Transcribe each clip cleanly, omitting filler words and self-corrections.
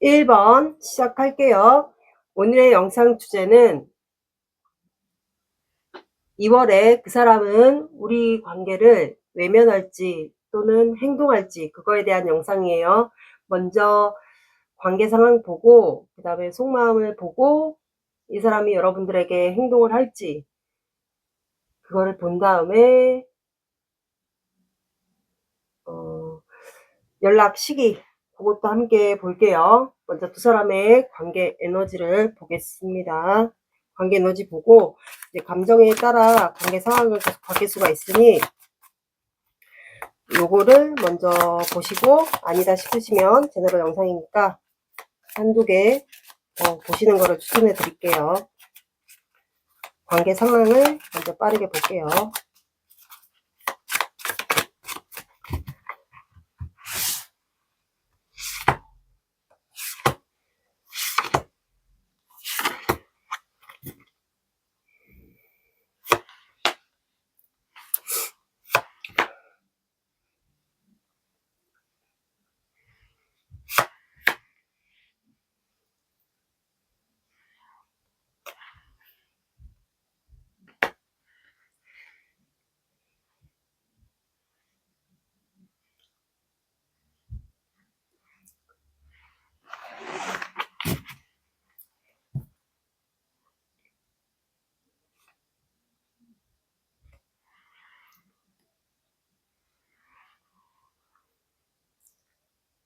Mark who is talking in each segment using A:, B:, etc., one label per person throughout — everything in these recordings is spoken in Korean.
A: 1번 시작할게요. 오늘의 영상 주제는 2월에 그 사람은 우리 관계를 외면할지 또는 행동할지 그거에 대한 영상이에요. 먼저 관계 상황 보고 그 다음에 속마음을 보고 이 사람이 여러분들에게 행동을 할지 그거를 본 다음에 연락 시기 그것도 함께 볼게요. 먼저 두 사람의 관계 에너지를 보겠습니다. 관계 에너지 보고 이제 감정에 따라 관계 상황을 계속 바뀔 수가 있으니 요거를 먼저 보시고 아니다 싶으시면 제너럴 영상이니까 한두 개 보시는 거를 추천해 드릴게요. 관계 상황을 먼저 빠르게 볼게요.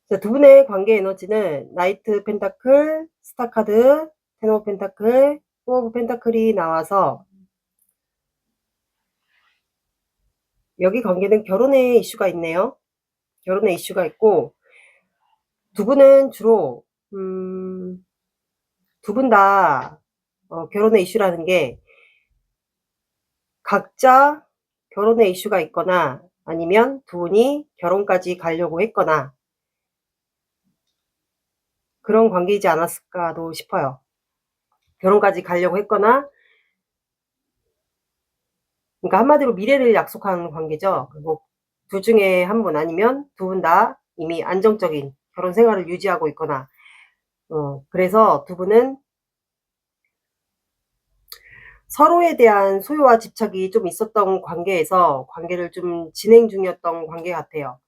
A: 자, 두 분의 관계 에너지는 나이트 펜타클, 스타카드, 텐 오브 펜타클, 포 오브 펜타클이 나와서 여기 관계는 결혼의 이슈가 있네요. 결혼의 이슈가 있고 두 분은 주로 두 분 다 결혼의 이슈라는 게 각자 결혼의 이슈가 있거나 아니면 두 분이 결혼까지 가려고 했거나 그런 관계이지 않았을까도 싶어요. 결혼까지 가려고 했거나 그러니까 한마디로 미래를 약속하는 관계죠. 그리고 둘 중에 한 분 아니면 두 분 다 이미 안정적인 결혼 생활을 유지하고 있거나 그래서 두 분은 서로에 대한 소유와 집착이 좀 있었던 관계에서 관계를 좀 진행 중이었던 관계 같아요.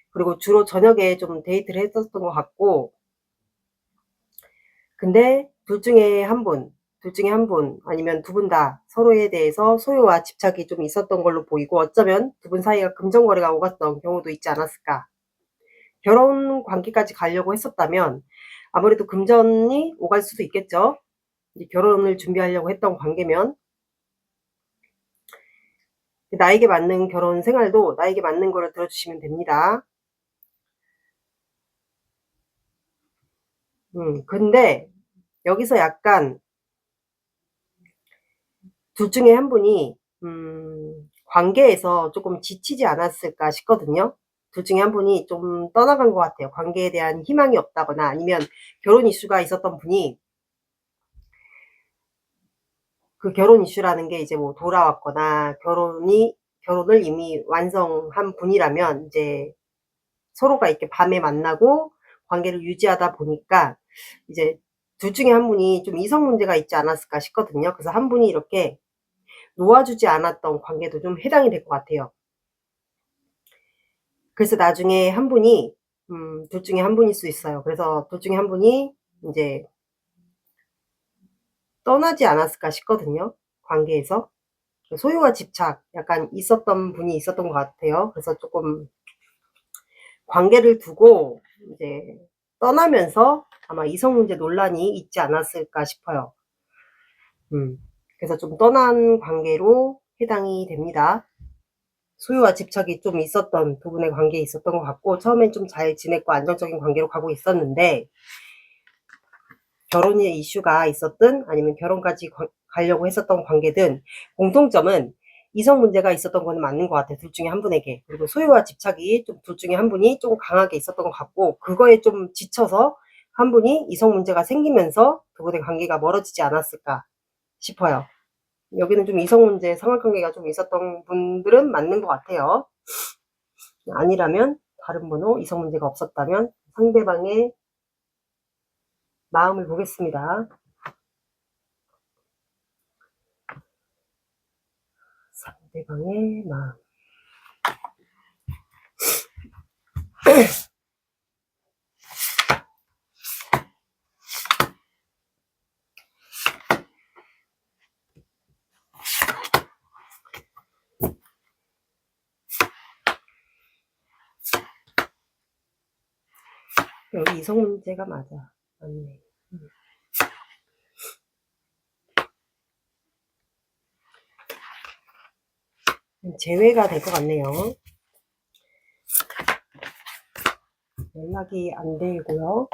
A: 그리고 주로 저녁에 좀 데이트를 했었던 것 같고 근데 둘 중에 한 분 아니면 두 분 다 서로에 대해서 소유와 집착이 좀 있었던 걸로 보이고 어쩌면 두 분 사이가 금전거래가 오갔던 경우도 있지 않았을까. 결혼 관계까지 가려고 했었다면 아무래도 금전이 오갈 수도 있겠죠. 이제 결혼을 준비하려고 했던 관계면 나에게 맞는 결혼 생활도 나에게 맞는 거를 들어주시면 됩니다. 근데 여기서 약간 둘 중에 한 분이 관계에서 조금 지치지 않았을까 싶거든요. 둘 중에 한 분이 좀 떠나간 것 같아요. 관계에 대한 희망이 없다거나 아니면 결혼 이슈가 있었던 분이 그 결혼 이슈라는 게 이제 뭐 돌아왔거나 결혼을 이미 완성한 분이라면 이제 서로가 이렇게 밤에 만나고 관계를 유지하다 보니까 이제 둘 중에 한 분이 좀 이성 문제가 있지 않았을까 싶거든요. 그래서 한 분이 이렇게 놓아주지 않았던 관계도 좀 해당이 될 것 같아요. 그래서 나중에 한 분이 둘 중에 한 분일 수 있어요. 그래서 둘 중에 한 분이 인제 떠나지 않았을까 싶거든요, 관계에서. 소유와 집착 약간 있었던 분이 있었던 것 같아요. 그래서 쪼끔 관계를 두고 이제 떠나면서 아마 이성 문제 논란이 있지 않았을까 싶어요. 그래서 좀 떠난 관계로 해당이 됩니다. 소유와 집착이 좀 있었던 두 분의 관계에 있었던 것 같고 처음엔 좀 잘 지냈고 안정적인 관계로 가고 있었는데 결혼의 이슈가 있었든 아니면 결혼까지 가려고 했었던 관계든 공통점은 이성 문제가 있었던 거는 맞는 것 같아요. 둘 중에 한 분에게. 그리고 소유와 집착이 좀 둘 중에 한 분이 좀 강하게 있었던 것 같고 그거에 좀 지쳐서 한 분이 이성 문제가 생기면서 두 분의 관계가 멀어지지 않았을까 싶어요. 여기는 좀 이성 문제, 상관관계가 좀 있었던 분들은 맞는 것 같아요. 아니라면 다른 번호 이성 문제가 없었다면 상대방의 마음을 보겠습니다. 상대방의 마음. 여기 이성 문제가 맞아. 맞네. 제외가 될 것 같네요. 연락이 안 되고요.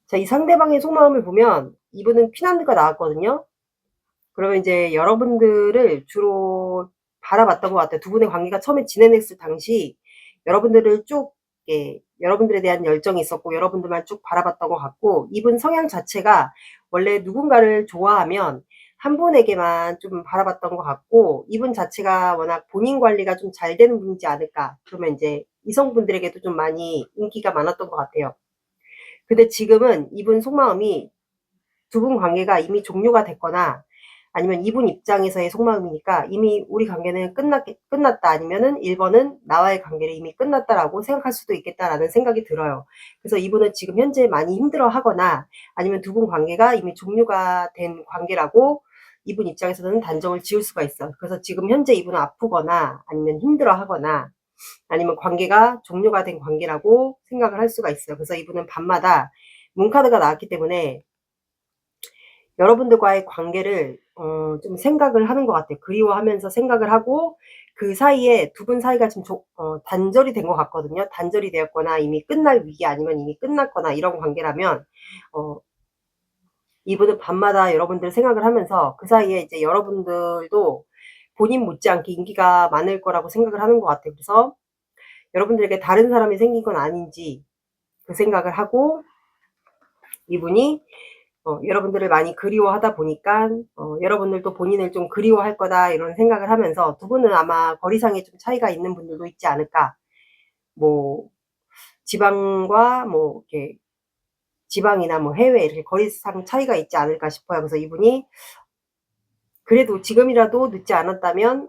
A: 자, 이 상대방의 속마음을 보면 이분은 퀸한드가 나왔거든요. 그러면 이제 여러분들을 주로 바라봤던 것 같아요. 두 분의 관계가 처음에 진행됐을 당시 여러분들을 쭉, 예, 여러분들에 대한 열정이 있었고 여러분들만 쭉 바라봤던 것 같고, 이분 성향 자체가 원래 누군가를 좋아하면 한 분에게만 좀 바라봤던 것 같고, 이분 자체가 워낙 본인 관리가 좀 잘 되는 분이지 않을까. 그러면 이제 이성분들에게도 좀 많이 인기가 많았던 것 같아요. 근데 지금은 이분 속마음이 두 분 관계가 이미 종료가 됐거나 아니면 이분 입장에서의 속마음이니까 이미 우리 관계는 끝났다, 아니면은 1번은 나와의 관계를 이미 끝났다라고 생각할 수도 있겠다라는 생각이 들어요. 그래서 이분은 지금 현재 많이 힘들어 하거나 아니면 두 분 관계가 이미 종료가 된 관계라고 이분 입장에서는 단정을 지을 수가 있어요. 그래서 지금 현재 이분은 아프거나 아니면 힘들어 하거나 아니면 관계가 종료가 된 관계라고 생각을 할 수가 있어요. 그래서 이분은 밤마다 문카드가 나왔기 때문에 여러분들과의 관계를 좀 생각을 하는 것 같아요. 그리워하면서 생각을 하고, 그 사이에 두 분 사이가 지금 단절이 된 것 같거든요. 단절이 되었거나 이미 끝날 위기, 아니면 이미 끝났거나 이런 관계라면 이분은 밤마다 여러분들 생각을 하면서 그 사이에 이제 여러분들도 본인 못지않게 인기가 많을 거라고 생각을 하는 것 같아요. 그래서 여러분들에게 다른 사람이 생긴 건 아닌지 그 생각을 하고, 이분이 여러분들을 많이 그리워하다 보니까 여러분들도 본인을 좀 그리워할 거다 이런 생각을 하면서, 두 분은 아마 거리상에 좀 차이가 있는 분들도 있지 않을까. 뭐 지방과 뭐 이렇게 지방이나 뭐 해외 이렇게 거리상 차이가 있지 않을까 싶어요. 그래서 이분이 그래도 지금이라도 늦지 않았다면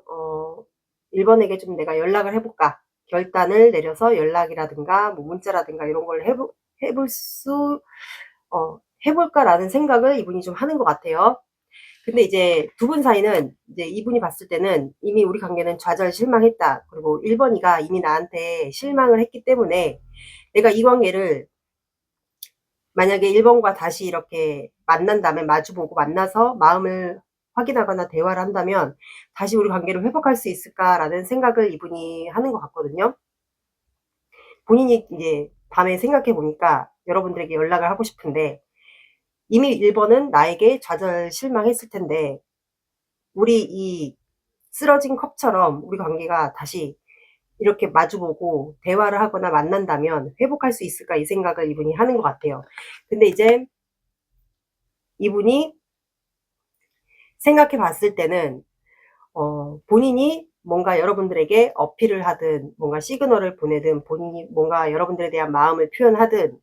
A: 1번에게 좀 내가 연락을 해볼까, 결단을 내려서 연락이라든가 뭐 문자라든가 이런 걸 해볼까라는 생각을 이분이 좀 하는 것 같아요. 근데 이제 두 분 사이는 이제 이분이 봤을 때는 이미 우리 관계는 좌절 실망했다. 그리고 1번이가 이미 나한테 실망을 했기 때문에 내가 이 관계를 만약에 1번과 다시 이렇게 만난다면, 마주보고 만나서 마음을 확인하거나 대화를 한다면 다시 우리 관계를 회복할 수 있을까라는 생각을 이분이 하는 것 같거든요. 본인이 이제 밤에 생각해 보니까 여러분들에게 연락을 하고 싶은데 이미 1번은 나에게 좌절 실망했을 텐데 우리 이 쓰러진 컵처럼 우리 관계가 다시 이렇게 마주보고 대화를 하거나 만난다면 회복할 수 있을까, 이 생각을 이분이 하는 것 같아요. 근데 이제 이분이 생각해 봤을 때는 본인이 뭔가 여러분들에게 어필을 하든 뭔가 시그널을 보내든 본인이 뭔가 여러분들에 대한 마음을 표현하든,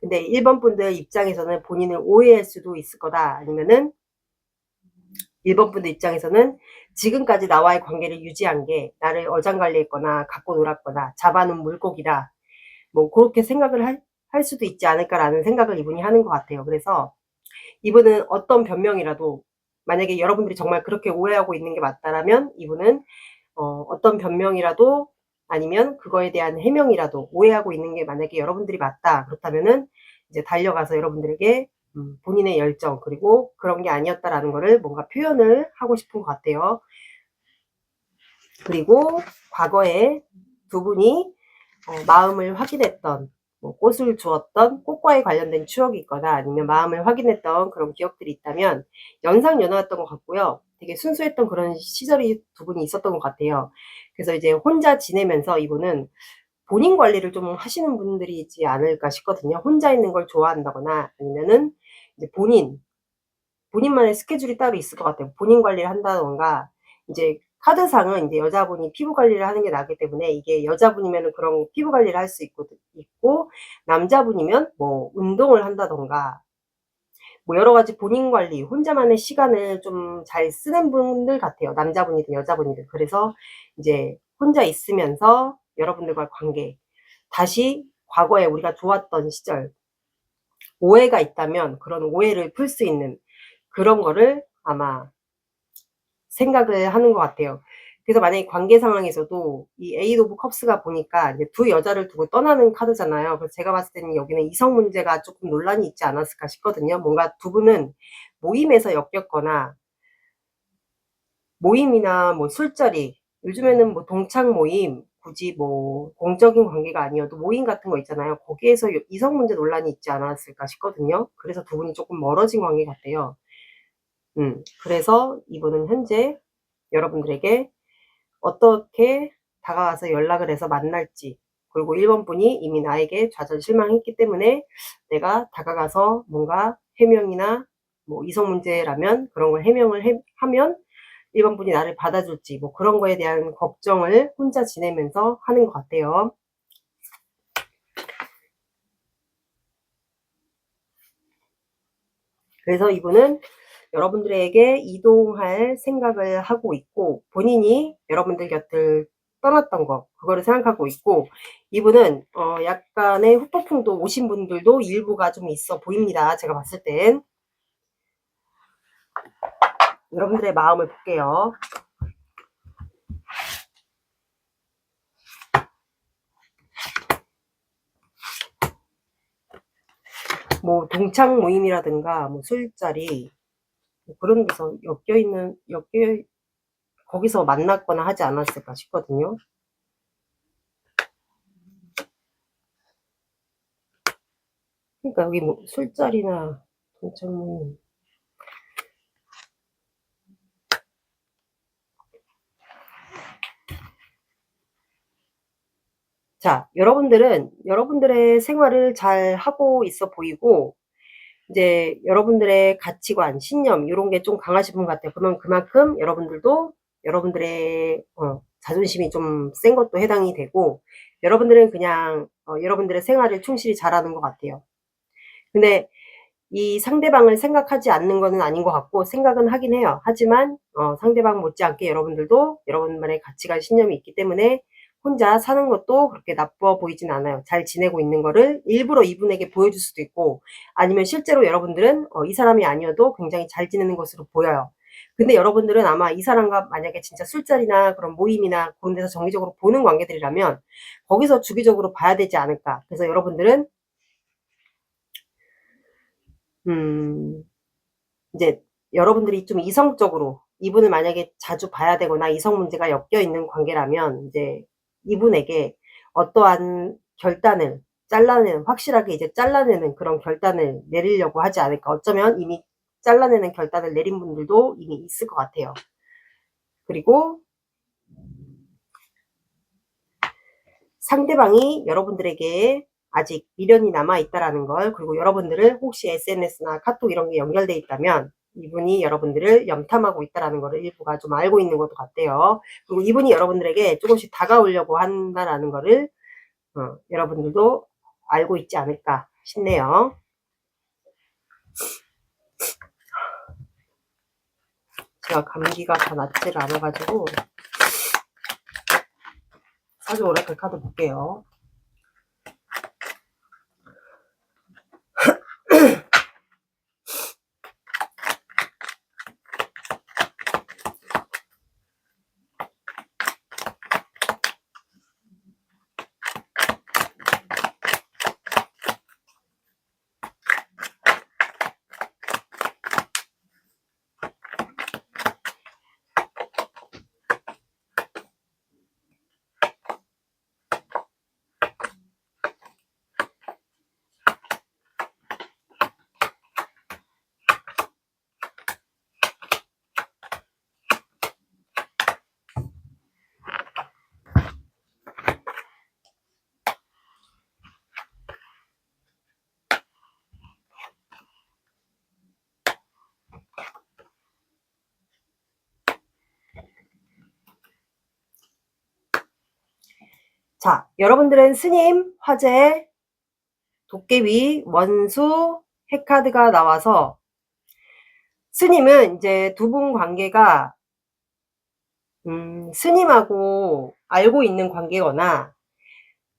A: 근데 1번 분들 입장에서는 본인을 오해할 수도 있을 거다, 아니면은 1번 분들 입장에서는 지금까지 나와의 관계를 유지한 게 나를 어장관리했거나 갖고 놀았거나 잡아놓은 물고기라 뭐 그렇게 생각을 할 수도 있지 않을까라는 생각을 이분이 하는 것 같아요. 그래서 이분은 어떤 변명이라도 만약에 여러분들이 정말 그렇게 오해하고 있는 게 맞다라면 이분은 어떤 변명이라도 아니면 그거에 대한 해명이라도 오해하고 있는 게 만약에 여러분들이 맞다 그렇다면은 이제 달려가서 여러분들에게 본인의 열정 그리고 그런 게 아니었다라는 거를 뭔가 표현을 하고 싶은 것 같아요. 그리고 과거에 두 분이 마음을 확인했던 뭐 꽃을 주었던 꽃과에 관련된 추억이 있거나 아니면 마음을 확인했던 그런 기억들이 있다면 연상연하였던 것 같고요. 되게 순수했던 그런 시절이 두 분이 있었던 것 같아요. 그래서 이제 혼자 지내면서 이분은 본인 관리를 좀 하시는 분들이지 않을까 싶거든요. 혼자 있는 걸 좋아한다거나 아니면은 이제 본인만의 스케줄이 따로 있을 것 같아요. 본인 관리를 한다던가 이제 카드상은 이제 여자분이 피부 관리를 하는 게 나기 때문에 이게 여자분이면은 그런 피부 관리를 할 수 있고 남자분이면 뭐 운동을 한다던가 뭐 여러 가지 본인 관리, 혼자만의 시간을 좀 잘 쓰는 분들 같아요. 남자분이든 여자분이든. 그래서 이제 혼자 있으면서 여러분들과의 관계, 다시 과거에 우리가 좋았던 시절, 오해가 있다면 그런 오해를 풀 수 있는 그런 거를 아마 생각을 하는 것 같아요. 그래서 만약에 관계 상황에서도 이 에이드 오브 컵스가 보니까 이제 두 여자를 두고 떠나는 카드잖아요. 그래서 제가 봤을 때는 여기는 이성 문제가 조금 논란이 있지 않았을까 싶거든요. 뭔가 두 분은 모임에서 엮였거나 모임이나 뭐 술자리, 요즘에는 뭐 동창 모임, 굳이 뭐 공적인 관계가 아니어도 모임 같은 거 있잖아요. 거기에서 이성 문제 논란이 있지 않았을까 싶거든요. 그래서 두 분이 조금 멀어진 관계 같아요. 그래서 이분은 현재 여러분들에게 어떻게 다가가서 연락을 해서 만날지, 그리고 1번 분이 이미 나에게 좌절 실망했기 때문에 내가 다가가서 뭔가 해명이나 뭐 이성 문제라면 그런 걸 해명을 하면 1번 분이 나를 받아줄지 뭐 그런 거에 대한 걱정을 혼자 지내면서 하는 것 같아요. 그래서 이분은 여러분들에게 이동할 생각을 하고 있고 본인이 여러분들 곁을 떠났던 거 그거를 생각하고 있고 이분은 약간의 후폭풍도 오신 분들도 일부가 좀 있어 보입니다. 제가 봤을 땐 여러분들의 마음을 볼게요. 뭐 동창 모임이라든가 뭐 술자리 뭐 그런 데서 거기서 만났거나 하지 않았을까 싶거든요. 그러니까 여기 뭐 술자리나 동창 모임 자, 여러분들은 여러분들의 생활을 잘 하고 있어 보이고 이제 여러분들의 가치관, 신념 이런 게 좀 강하신 분 같아요. 그러면 그만큼 여러분들도 여러분들의 자존심이 좀 센 것도 해당이 되고 여러분들은 그냥 여러분들의 생활을 충실히 잘하는 것 같아요. 근데 이 상대방을 생각하지 않는 거는 아닌 것 같고 생각은 하긴 해요. 하지만 상대방 못지않게 여러분들도 여러분만의 가치관, 신념이 있기 때문에 혼자 사는 것도 그렇게 나빠 보이진 않아요. 잘 지내고 있는 거를 일부러 이분에게 보여줄 수도 있고 아니면 실제로 여러분들은 이 사람이 아니어도 굉장히 잘 지내는 것으로 보여요. 근데 여러분들은 아마 이 사람과 만약에 진짜 술자리나 그런 모임이나 그런 데서 정기적으로 보는 관계들이라면 거기서 주기적으로 봐야 되지 않을까. 그래서 여러분들은 이제 여러분들이 좀 이성적으로 이분을 만약에 자주 봐야 되거나 이성 문제가 엮여 있는 관계라면 이제 이분에게 어떠한 결단을 확실하게 이제 잘라내는 그런 결단을 내리려고 하지 않을까. 어쩌면 이미 잘라내는 결단을 내린 분들도 이미 있을 것 같아요. 그리고 상대방이 여러분들에게 아직 미련이 남아있다라는 걸, 그리고 여러분들을 혹시 SNS나 카톡 이런 게 연결돼 있다면 이분이 여러분들을 염탐하고 있다라는 거를 일부가 좀 알고 있는 것도 같아요. 그리고 이분이 여러분들에게 조금씩 다가오려고 한다라는 거를 여러분들도 알고 있지 않을까 싶네요. 제가 감기가 다 낫지를 않아가지고 사주 오라클 카드 볼게요. 자, 여러분들은 스님, 화재, 도깨비, 원수, 핵카드가 나와서 스님은 이제 두 분 관계가 스님하고 알고 있는 관계거나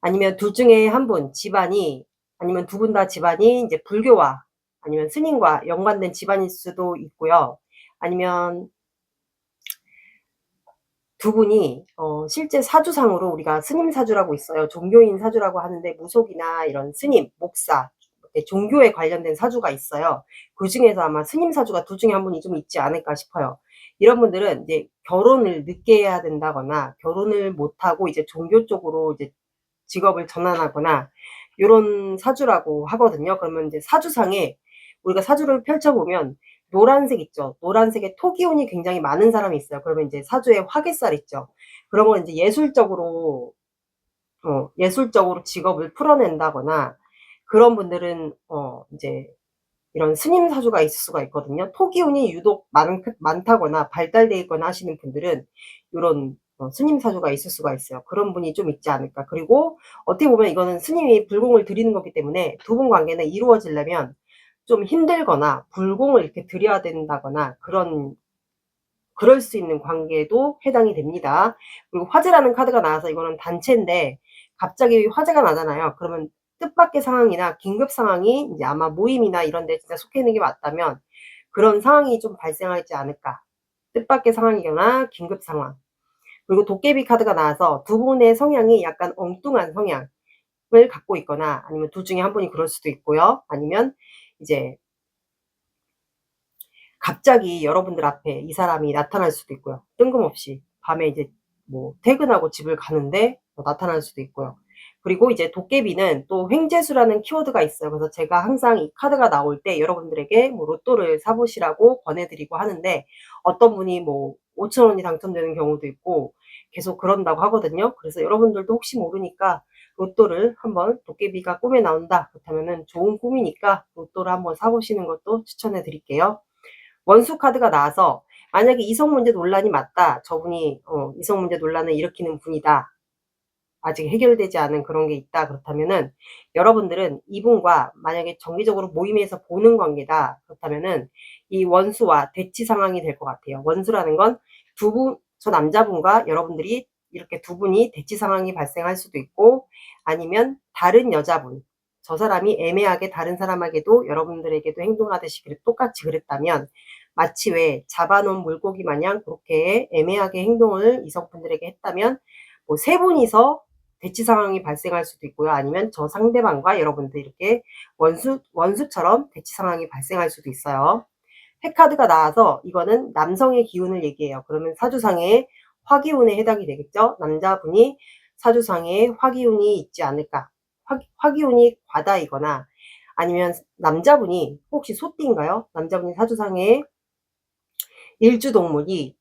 A: 아니면 둘 중에 한 분 집안이 아니면 두 분 다 집안이 이제 불교와 아니면 스님과 연관된 집안일 수도 있고요. 아니면 두 분이 실제 사주상으로 우리가 스님 사주라고 있어요. 종교인 사주라고 하는데 무속이나 이런 스님, 목사, 종교에 관련된 사주가 있어요. 그 중에서 아마 스님 사주가 둘 중에 한 분이 좀 있지 않을까 싶어요. 이런 분들은 이제 결혼을 늦게 해야 된다거나 결혼을 못하고 이제 종교 쪽으로 이제 직업을 전환하거나 이런 사주라고 하거든요. 그러면 이제 사주상에 우리가 사주를 펼쳐보면 노란색 있죠. 노란색에 토기운이 굉장히 많은 사람이 있어요. 그러면 이제 사주에 화개살 있죠. 그런 건 이제 예술적으로 직업을 풀어낸다거나 그런 분들은 이제 이런 스님 사주가 있을 수가 있거든요. 토기운이 유독 많다거나 발달되어 있거나 하시는 분들은 이런 스님 사주가 있을 수가 있어요. 그런 분이 좀 있지 않을까. 그리고 어떻게 보면 이거는 스님이 불공을 드리는 거기 때문에 두 분 관계는 이루어지려면 좀 힘들거나 불공을 이렇게 드려야 된다거나 그럴 수 있는 관계도 해당이 됩니다. 그리고 화재라는 카드가 나와서 이거는 단체인데 갑자기 화재가 나잖아요. 그러면 뜻밖의 상황이나 긴급 상황이 이제 아마 모임이나 이런 데 진짜 속해 있는 게 맞다면 그런 상황이 좀 발생하지 않을까. 뜻밖의 상황이거나 긴급 상황. 그리고 도깨비 카드가 나와서 두 분의 성향이 약간 엉뚱한 성향을 갖고 있거나 아니면 둘 중에 한 분이 그럴 수도 있고요. 아니면 이제 갑자기 여러분들 앞에 이 사람이 나타날 수도 있고요. 뜬금없이 밤에 이제 뭐 퇴근하고 집을 가는데 나타날 수도 있고요. 그리고 이제 도깨비는 또 횡재수라는 키워드가 있어요. 그래서 제가 항상 이 카드가 나올 때 여러분들에게 뭐 로또를 사보시라고 권해드리고 하는데 어떤 분이 뭐 5,000원이 당첨되는 경우도 있고 계속 그런다고 하거든요. 그래서 여러분들도 혹시 모르니까 로또를 한번 도깨비가 꿈에 나온다. 그렇다면은 좋은 꿈이니까 로또를 한번 사보시는 것도 추천해 드릴게요. 원수 카드가 나와서 만약에 이성 문제 논란이 맞다. 저분이 이성 문제 논란을 일으키는 분이다. 아직 해결되지 않은 그런 게 있다. 그렇다면은 여러분들은 이분과 만약에 정기적으로 모임에서 보는 관계다. 그렇다면은 이 원수와 대치 상황이 될 것 같아요. 원수라는 건 저 남자분과 여러분들이 이렇게 두 분이 대치 상황이 발생할 수도 있고 아니면 다른 여자분 저 사람이 애매하게 다른 사람에게도 여러분들에게도 행동하듯이 똑같이 그랬다면 마치 왜 잡아놓은 물고기 마냥 그렇게 애매하게 행동을 이성분들에게 했다면 뭐 세 분이서 대치 상황이 발생할 수도 있고요. 아니면 저 상대방과 여러분들 이렇게 원수처럼 대치 상황이 발생할 수도 있어요. 핵카드가 나와서 이거는 남성의 기운을 얘기해요. 그러면 사주상에 화기운에 해당이 되겠죠. 남자분이 사주상에 화기운이 있지 않을까. 화기운이 과다이거나 아니면 남자분이 혹시 소띠인가요? 남자분이 사주상에 일주동물이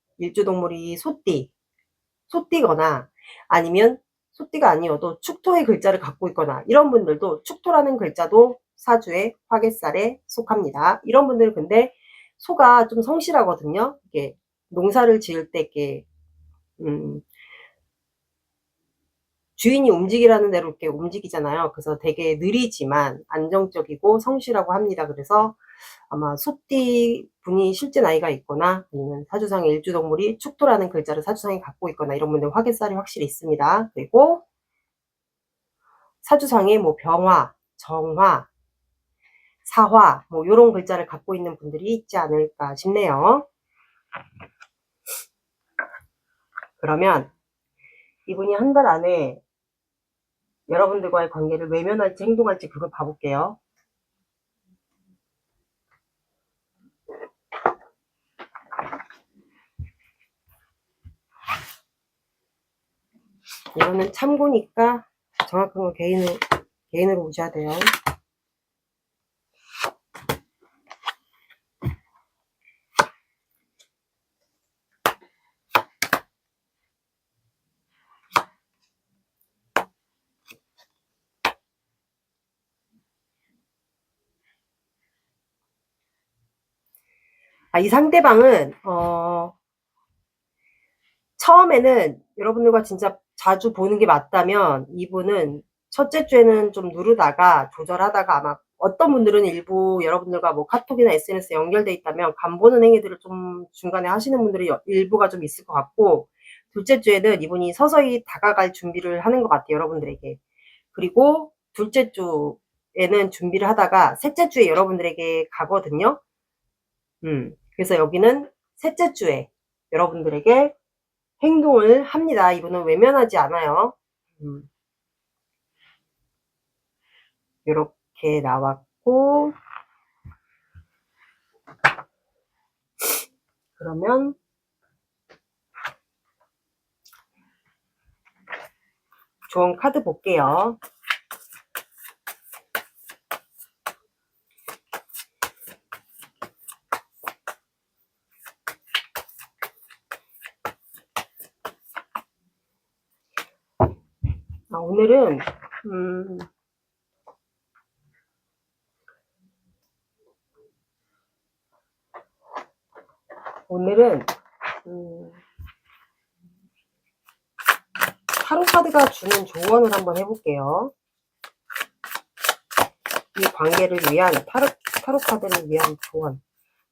A: 소띠거나 아니면 소띠가 아니어도 축토의 글자를 갖고 있거나 이런 분들도 축토라는 글자도 사주의 화개살에 속합니다. 이런 분들은 근데 소가 좀 성실하거든요. 이게 농사를 지을 때 이렇게 주인이 움직이라는 대로 이렇게 움직이잖아요. 그래서 되게 느리지만 안정적이고 성실하고 합니다. 그래서 아마 소띠 분이 실제 나이가 있거나 아니면 사주상의 일주동물이 축토라는 글자를 사주상에 갖고 있거나 이런 분들 화개살이 확실히 있습니다. 그리고 사주상에 뭐 병화, 정화, 사화 뭐 요런 글자를 갖고 있는 분들이 있지 않을까 싶네요. 그러면 이분이 한 달 안에 여러분들과의 관계를 외면할지 행동할지 그걸 봐볼게요. 이거는 참고니까 정확한 건 개인으로 보셔야 돼요. 이 상대방은 처음에는 여러분들과 진짜 자주 보는 게 맞다면 이분은 첫째 주에는 좀 누르다가 조절하다가 아마 어떤 분들은 일부 여러분들과 뭐 카톡이나 SNS 연결돼 있다면 간보는 행위들을 좀 중간에 하시는 분들이 일부가 좀 있을 것 같고, 둘째 주에는 이분이 서서히 다가갈 준비를 하는 것 같아요, 여러분들에게. 그리고 둘째 주에는 준비를 하다가 셋째 주에 여러분들에게 가거든요. 그래서 여기는 셋째 주에 여러분들에게 행동을 합니다. 이분은 외면하지 않아요. 이렇게 나왔고, 그러면 조언 카드 볼게요. 오늘은 타로 카드가 주는 조언을 한번 해볼게요. 이 관계를 위한 타로 카드를 위한 조언.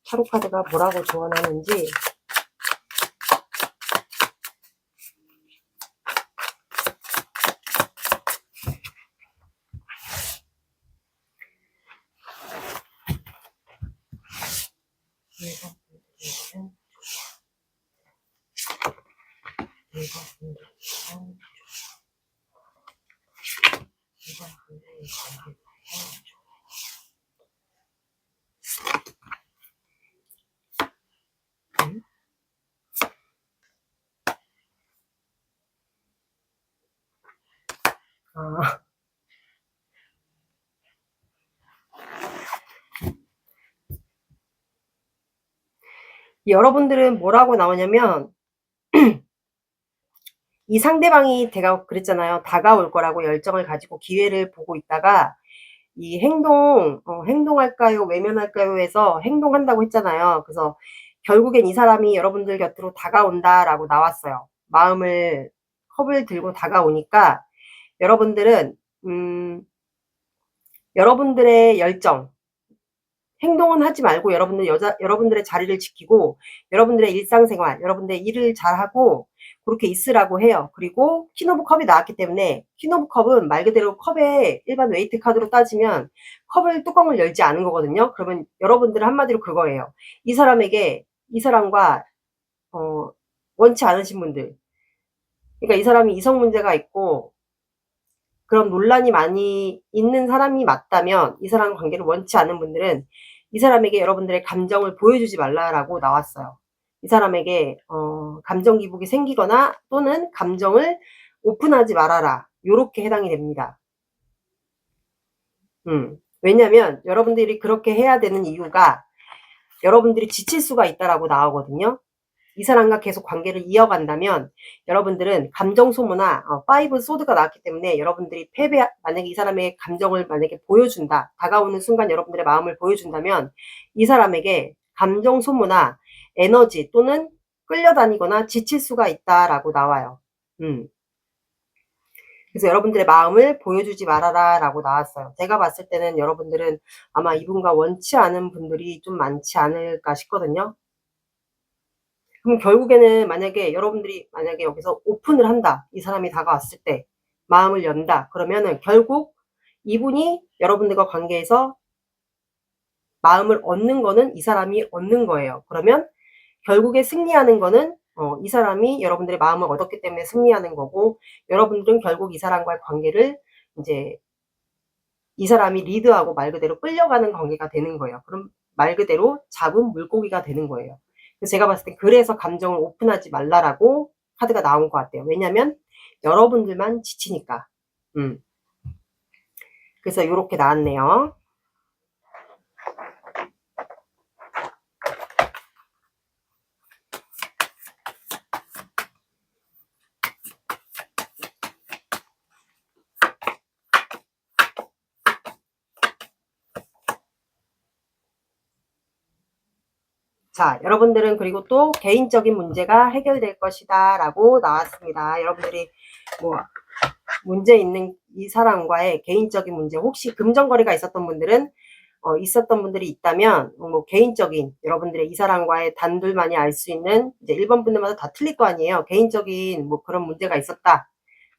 A: 타로 카드가 뭐라고 조언하는지. 여러분들은 뭐라고 나오냐면 이 상대방이 제가 그랬잖아요. 다가올 거라고 열정을 가지고 기회를 보고 있다가 이 행동할까요? 외면할까요? 해서 행동한다고 했잖아요. 그래서 결국엔 이 사람이 여러분들 곁으로 다가온다라고 나왔어요. 컵을 들고 다가오니까 여러분들은 여러분들의 열정, 행동은 하지 말고 여러분들의 자리를 지키고 여러분들의 일상생활, 여러분들의 일을 잘하고 그렇게 있으라고 해요. 그리고 퀸 오브 컵이 나왔기 때문에 퀸 오브 컵은 말 그대로 컵에 일반 웨이트 카드로 따지면 뚜껑을 열지 않은 거거든요. 그러면 여러분들은 한마디로 그거예요. 이 사람과 원치 않으신 분들, 그러니까 이 사람이 이성 문제가 있고 그런 논란이 많이 있는 사람이 맞다면, 이 사람 관계를 원치 않는 분들은 이 사람에게 여러분들의 감정을 보여주지 말라라고 나왔어요. 이 사람에게 감정 기복이 생기거나 또는 감정을 오픈하지 말아라, 요렇게 해당이 됩니다. 왜냐면 여러분들이 그렇게 해야 되는 이유가 여러분들이 지칠 수가 있다라고 나오거든요. 이 사람과 계속 관계를 이어간다면 여러분들은 감정 소모나 파이브 소드가 나왔기 때문에 여러분들이 만약에 이 사람의 감정을 만약에 보여준다, 다가오는 순간 여러분들의 마음을 보여준다면 이 사람에게 감정 소모나 에너지 또는 끌려다니거나 지칠 수가 있다라고 나와요. 그래서 여러분들의 마음을 보여주지 말아라 라고 나왔어요. 제가 봤을 때는 여러분들은 아마 이분과 원치 않은 분들이 좀 많지 않을까 싶거든요. 그럼 결국에는 만약에 여러분들이 만약에 여기서 오픈을 한다. 이 사람이 다가왔을 때 마음을 연다. 그러면은 결국 이분이 여러분들과 관계에서 마음을 얻는 거는 이 사람이 얻는 거예요. 그러면 결국에 승리하는 거는 이 사람이 여러분들의 마음을 얻었기 때문에 승리하는 거고, 여러분들은 결국 이 사람과의 관계를 이제 이 사람이 리드하고 말 그대로 끌려가는 관계가 되는 거예요. 그럼 말 그대로 잡은 물고기가 되는 거예요. 그래서 제가 봤을 때 그래서 감정을 오픈하지 말라라고 카드가 나온 것 같아요. 왜냐면 여러분들만 지치니까. 그래서 이렇게 나왔네요. 자, 여러분들은 그리고 또 개인적인 문제가 해결될 것이다 라고 나왔습니다. 여러분들이 뭐 문제 있는 이 사람과의 개인적인 문제, 혹시 금전거래가 있었던 분들은 있었던 분들이 있다면 뭐 개인적인 여러분들의 이 사람과의 단둘만이 알 수 있는, 이제 1번 분들마다 다 틀릴 거 아니에요. 개인적인 뭐 그런 문제가 있었다.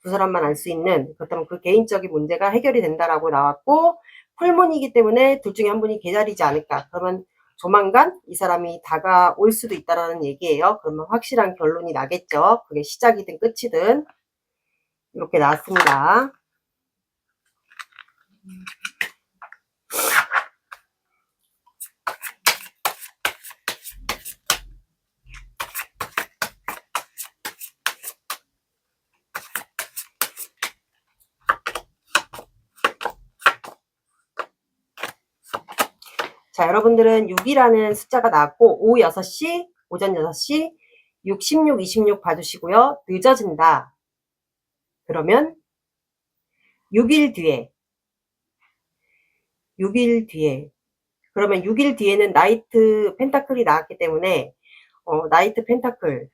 A: 두 사람만 알 수 있는, 그렇다면 그 개인적인 문제가 해결이 된다라고 나왔고, 풀문이기 때문에 둘 중에 한 분이 계좌리지 않을까. 그러면 조만간 이 사람이 다가올 수도 있다라는 얘기예요. 그러면 확실한 결론이 나겠죠. 그게 시작이든 끝이든. 이렇게 나왔습니다. 자, 여러분들은 6이라는 숫자가 나왔고, 오후 6시, 오전 6시, 6, 16, 26 봐주시고요. 늦어진다. 그러면 6일 뒤에, 6일 뒤에, 그러면 6일 뒤에는 나이트 펜타클이 나왔기 때문에, 나이트 펜타클,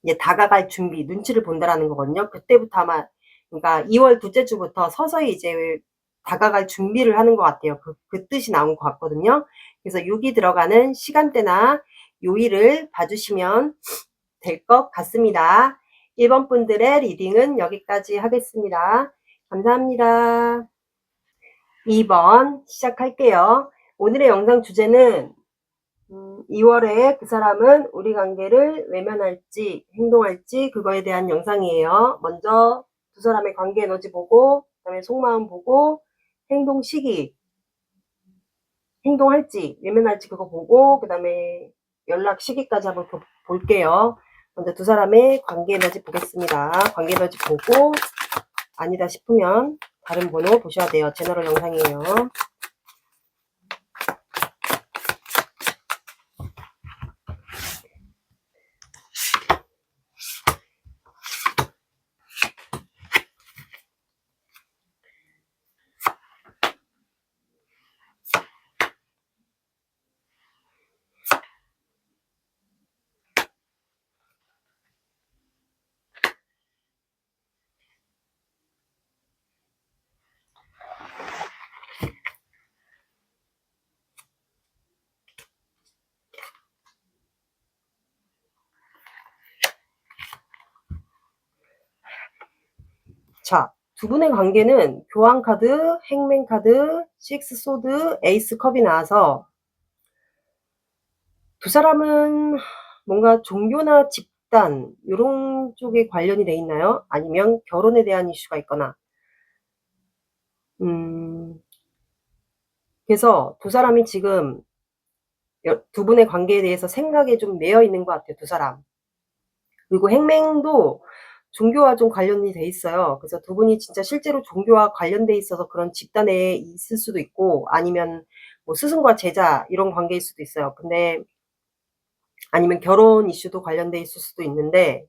A: 이제 다가갈 준비, 눈치를 본다라는 거거든요. 그때부터 아마, 그러니까 2월 둘째 주부터 서서히 이제 다가갈 준비를 하는 것 같아요. 그 뜻이 나온 것 같거든요. 그래서 6이 들어가는 시간대나 요일을 봐주시면 될 것 같습니다. 1번 분들의 리딩은 여기까지 하겠습니다. 감사합니다. 2번 시작할게요. 오늘의 영상 주제는 2월에 그 사람은 우리 관계를 외면할지 행동할지 그거에 대한 영상이에요. 먼저 두 사람의 관계 에너지 보고, 그 다음에 속마음 보고, 행동 시기, 행동할지 외면할지 그거 보고, 그 다음에 연락 시기까지 한번 볼게요. 먼저 두 사람의 관계 에너지 보겠습니다. 관계 에너지 보고 아니다 싶으면 다른 번호 보셔야 돼요. 제너럴 영상이에요. 자, 두 분의 관계는 교환 카드, 행맨 카드, 식스 소드, 에이스 컵이 나와서 두 사람은 뭔가 종교나 집단 이런 쪽에 관련이 돼 있나요? 아니면 결혼에 대한 이슈가 있거나. 그래서 두 사람이 지금 두 분의 관계에 대해서 생각에 좀 매여 있는 것 같아요. 두 사람. 그리고 행맹도 종교와 좀 관련이 돼 있어요. 그래서 두 분이 진짜 실제로 종교와 관련돼 있어서 그런 집단에 있을 수도 있고, 아니면 뭐 스승과 제자 이런 관계일 수도 있어요. 근데 아니면 결혼 이슈도 관련돼 있을 수도 있는데,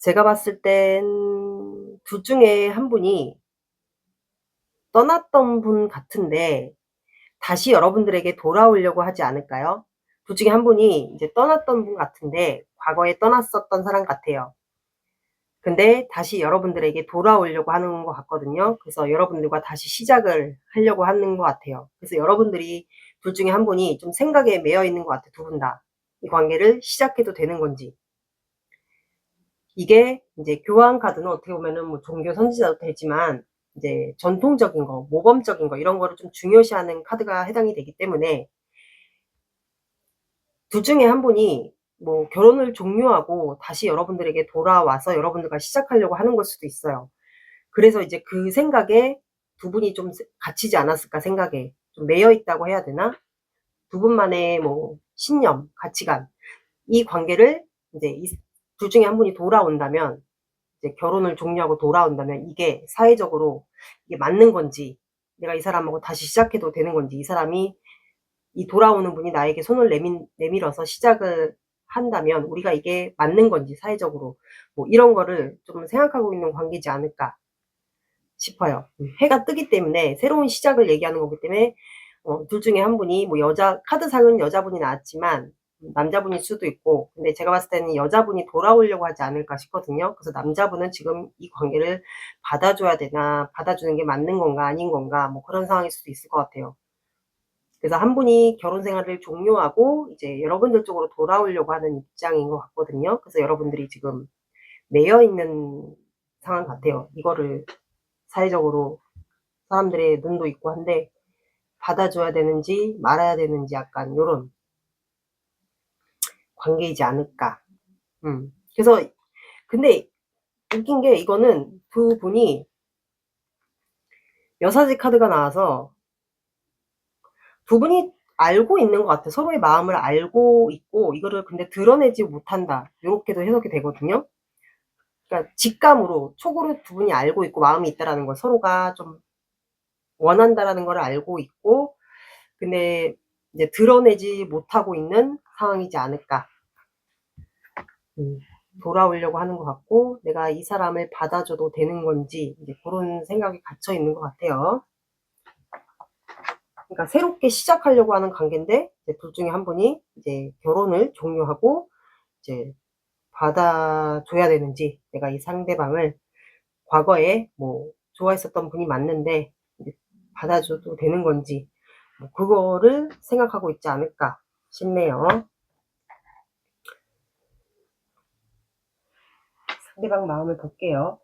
A: 제가 봤을 땐 둘 중에 한 분이 떠났던 분 같은데 다시 여러분들에게 돌아오려고 하지 않을까요? 둘 중에 한 분이 이제 떠났던 분 같은데 과거에 떠났었던 사람 같아요. 근데 다시 여러분들에게 돌아오려고 하는 것 같거든요. 그래서 여러분들과 다시 시작을 하려고 하는 것 같아요. 그래서 여러분들이 둘 중에 한 분이 좀 생각에 매여 있는 것 같아요. 두 분 다. 이 관계를 시작해도 되는 건지. 이게 이제 교황 카드는 어떻게 보면은 뭐 종교 선지자도 되지만 이제 전통적인 거, 모범적인 거 이런 거를 좀 중요시하는 카드가 해당이 되기 때문에 둘 중에 한 분이 뭐 결혼을 종료하고 다시 여러분들에게 돌아와서 여러분들과 시작하려고 하는 걸 수도 있어요. 그래서 이제 그 생각에 두 분이 좀 갇히지 않았을까 생각에 좀 매여 있다고 해야 되나? 두 분만의 뭐 신념, 가치관, 이 관계를 이제 둘 중에 한 분이 돌아온다면, 이제 결혼을 종료하고 돌아온다면 이게 사회적으로 이게 맞는 건지, 내가 이 사람하고 다시 시작해도 되는 건지, 이 사람이 이 돌아오는 분이 나에게 손을 내밀어서 시작을 한다면 우리가 이게 맞는 건지 사회적으로 뭐 이런 거를 좀 생각하고 있는 관계지 않을까 싶어요. 해가 뜨기 때문에 새로운 시작을 얘기하는 거기 때문에 둘 중에 한 분이 뭐 카드상은 여자분이 나왔지만 남자분일 수도 있고, 근데 제가 봤을 때는 여자분이 돌아오려고 하지 않을까 싶거든요. 그래서 남자분은 지금 이 관계를 받아줘야 되나, 받아주는 게 맞는 건가 아닌 건가, 뭐 그런 상황일 수도 있을 것 같아요. 그래서 한 분이 결혼 생활을 종료하고 이제 여러분들 쪽으로 돌아오려고 하는 입장인 것 같거든요. 그래서 여러분들이 지금 매여 있는 상황 같아요. 이거를 사회적으로 사람들의 눈도 있고 한데 받아줘야 되는지 말아야 되는지 약간 요런 관계이지 않을까. 그래서 근데 웃긴 게, 이거는 두 분이 여사제 카드가 나와서 두 분이 알고 있는 것 같아. 서로의 마음을 알고 있고 이거를 근데 드러내지 못한다, 요렇게도 해석이 되거든요. 그러니까 직감으로 촉으로 두 분이 알고 있고 마음이 있다라는 걸, 서로가 좀 원한다라는 걸 알고 있고, 근데 이제 드러내지 못하고 있는 상황이지 않을까. 돌아오려고 하는 것 같고, 내가 이 사람을 받아줘도 되는 건지 이제 그런 생각이 갇혀 있는 것 같아요. 그러니까 새롭게 시작하려고 하는 관계인데 이제 둘 중에 한 분이 이제 결혼을 종료하고 이제 받아줘야 되는지, 내가 이 상대방을 과거에 뭐 좋아했었던 분이 맞는데 이제 받아줘도 되는 건지, 뭐 그거를 생각하고 있지 않을까 싶네요. 상대방 마음을 볼게요.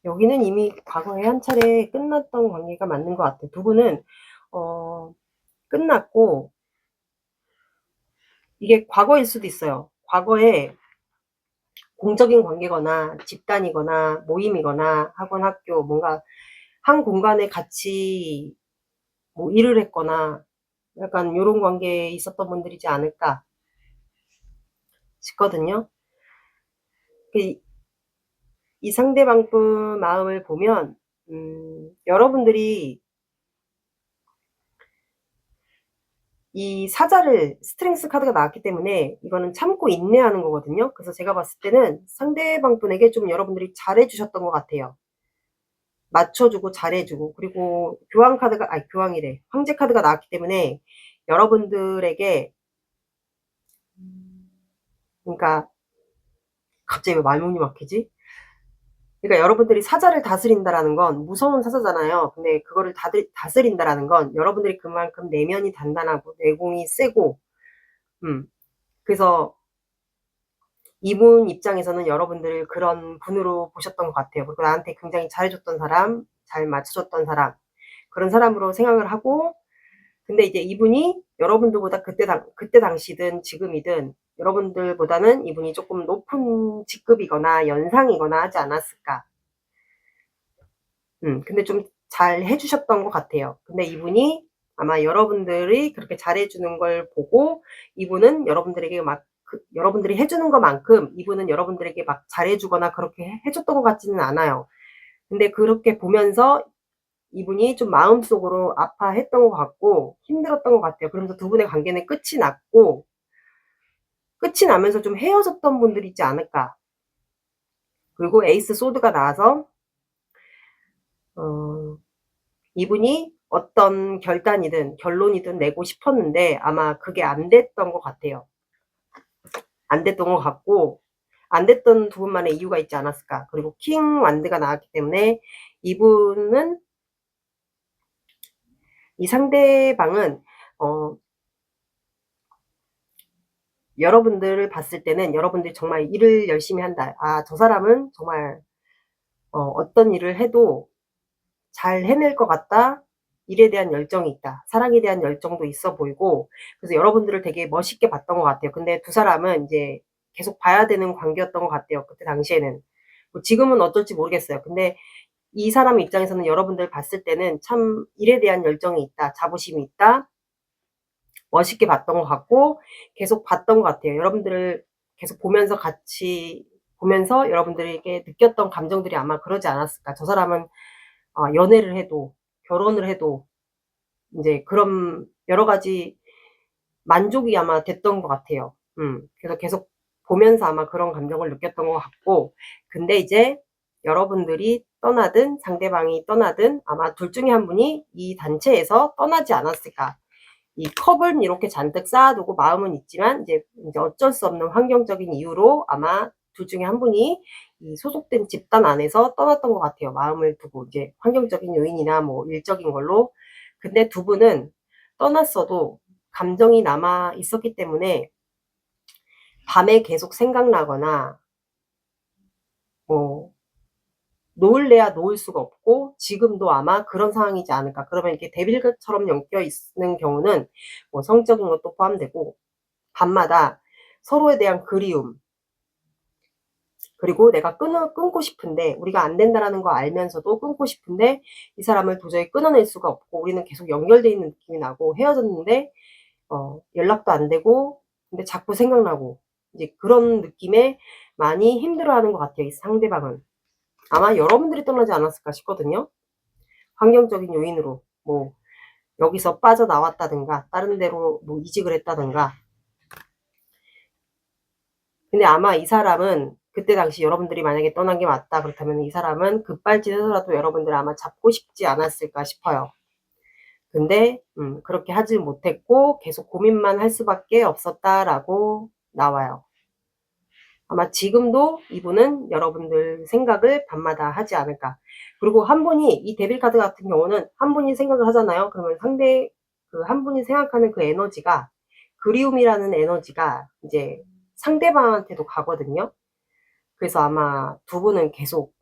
A: 여기는 이미 과거에 한 차례 끝났던 관계가 맞는 것 같아요. 두 분은 끝났고, 이게 과거일 수도 있어요. 과거에 공적인 관계거나 집단이거나 모임이거나 학원, 학교, 뭔가 한 공간에 같이 뭐 일을 했거나 약간 요런 관계에 있었던 분들이지 않을까 싶거든요. 이 상대방 분 마음을 보면 여러분들이 이 사자를 스트렝스 카드가 나왔기 때문에 이거는 참고 인내하는 거거든요. 그래서 제가 봤을 때는 상대방 분에게 좀 여러분들이 잘해 주셨던 것 같아요. 맞춰주고 잘해주고. 그리고 교황 카드가 교황이래. 황제 카드가 나왔기 때문에 여러분들에게 그러니까 갑자기 왜 말문이 막히지? 그러니까 여러분들이 사자를 다스린다라는 건 무서운 사자잖아요. 근데 그거를 다스린다라는 건 여러분들이 그만큼 내면이 단단하고 내공이 세고 그래서 이분 입장에서는 여러분들을 그런 분으로 보셨던 것 같아요. 그리고 나한테 굉장히 잘해줬던 사람, 잘 맞춰줬던 사람, 그런 사람으로 생각을 하고, 근데 이제 이분이 여러분들보다 그때 당시든 지금이든 여러분들보다는 이분이 조금 높은 직급이거나 연상이거나 하지 않았을까. 근데 좀 잘 해주셨던 것 같아요. 근데 이분이 아마 여러분들이 그렇게 잘해주는 걸 보고 이분은 여러분들에게 막 여러분들이 해주는 것만큼 이분은 여러분들에게 막 잘해주거나 그렇게 해줬던 것 같지는 않아요. 근데 그렇게 보면서 이분이 좀 마음속으로 아파했던 것 같고 힘들었던 것 같아요. 그러면서 두 분의 관계는 끝이 났고 끝이 나면서 좀 헤어졌던 분들이 있지 않을까. 그리고 에이스 소드가 나와서 이분이 어떤 결론이든 내고 싶었는데 아마 그게 안 됐던 것 같아요. 안 됐던 것 같고 안 됐던 두 분만의 이유가 있지 않았을까. 그리고 킹 완드가 나왔기 때문에 이분은 이 상대방은 여러분들을 봤을 때는 여러분들이 정말 일을 열심히 한다. 저 사람은 정말 어떤 일을 해도 잘 해낼 것 같다. 일에 대한 열정이 있다. 사랑에 대한 열정도 있어 보이고 그래서 여러분들을 되게 멋있게 봤던 것 같아요. 근데 두 사람은 이제 계속 봐야 되는 관계였던 것 같아요. 그때 당시에는. 뭐 지금은 어떨지 모르겠어요. 근데 이 사람 입장에서는 여러분들 봤을 때는 참 일에 대한 열정이 있다. 자부심이 있다. 멋있게 봤던 것 같고 계속 봤던 것 같아요. 여러분들을 계속 보면서 같이 보면서 여러분들에게 느꼈던 감정들이 아마 그러지 않았을까. 저 사람은 연애를 해도 결혼을 해도 이제 그런 여러 가지 만족이 아마 됐던 것 같아요. 그래서 계속 보면서 아마 그런 감정을 느꼈던 것 같고 근데 이제 여러분들이 떠나든 상대방이 떠나든 아마 둘 중에 한 분이 이 단체에서 떠나지 않았을까. 이 컵은 이렇게 잔뜩 쌓아두고 마음은 있지만 이제 어쩔 수 없는 환경적인 이유로 아마 둘 중에 한 분이 이 소속된 집단 안에서 떠났던 것 같아요. 마음을 두고 이제 환경적인 요인이나 뭐 일적인 걸로. 근데 두 분은 떠났어도 감정이 남아 있었기 때문에 밤에 계속 생각나거나 뭐 놓을래야 놓을 수가 없고 지금도 아마 그런 상황이지 않을까. 그러면 이렇게 데빌처럼 엮여 있는 경우는 뭐 성적인 것도 포함되고 밤마다 서로에 대한 그리움 그리고 내가 끊고 싶은데 우리가 안 된다라는 거 알면서도 끊고 싶은데 이 사람을 도저히 끊어낼 수가 없고 우리는 계속 연결돼 있는 느낌이 나고 헤어졌는데 연락도 안 되고 근데 자꾸 생각나고 이제 그런 느낌에 많이 힘들어하는 것 같아요. 이 상대방은. 아마 여러분들이 떠나지 않았을까 싶거든요. 환경적인 요인으로 뭐 여기서 빠져나왔다든가 다른 데로 뭐 이직을 했다든가. 근데 아마 이 사람은 그때 당시 여러분들이 만약에 떠난 게 맞다 그렇다면 이 사람은 급발진해서라도 여러분들 아마 잡고 싶지 않았을까 싶어요. 근데 그렇게 하지 못했고 계속 고민만 할 수밖에 없었다라고 나와요. 아마 지금도 이분은 여러분들 생각을 밤마다 하지 않을까. 그리고 한 분이 이 데빌 카드 같은 경우는 한 분이 생각을 하잖아요. 그러면 한 분이 생각하는 그 에너지가 그리움이라는 에너지가 이제 상대방한테도 가거든요. 그래서 아마 두 분은 계속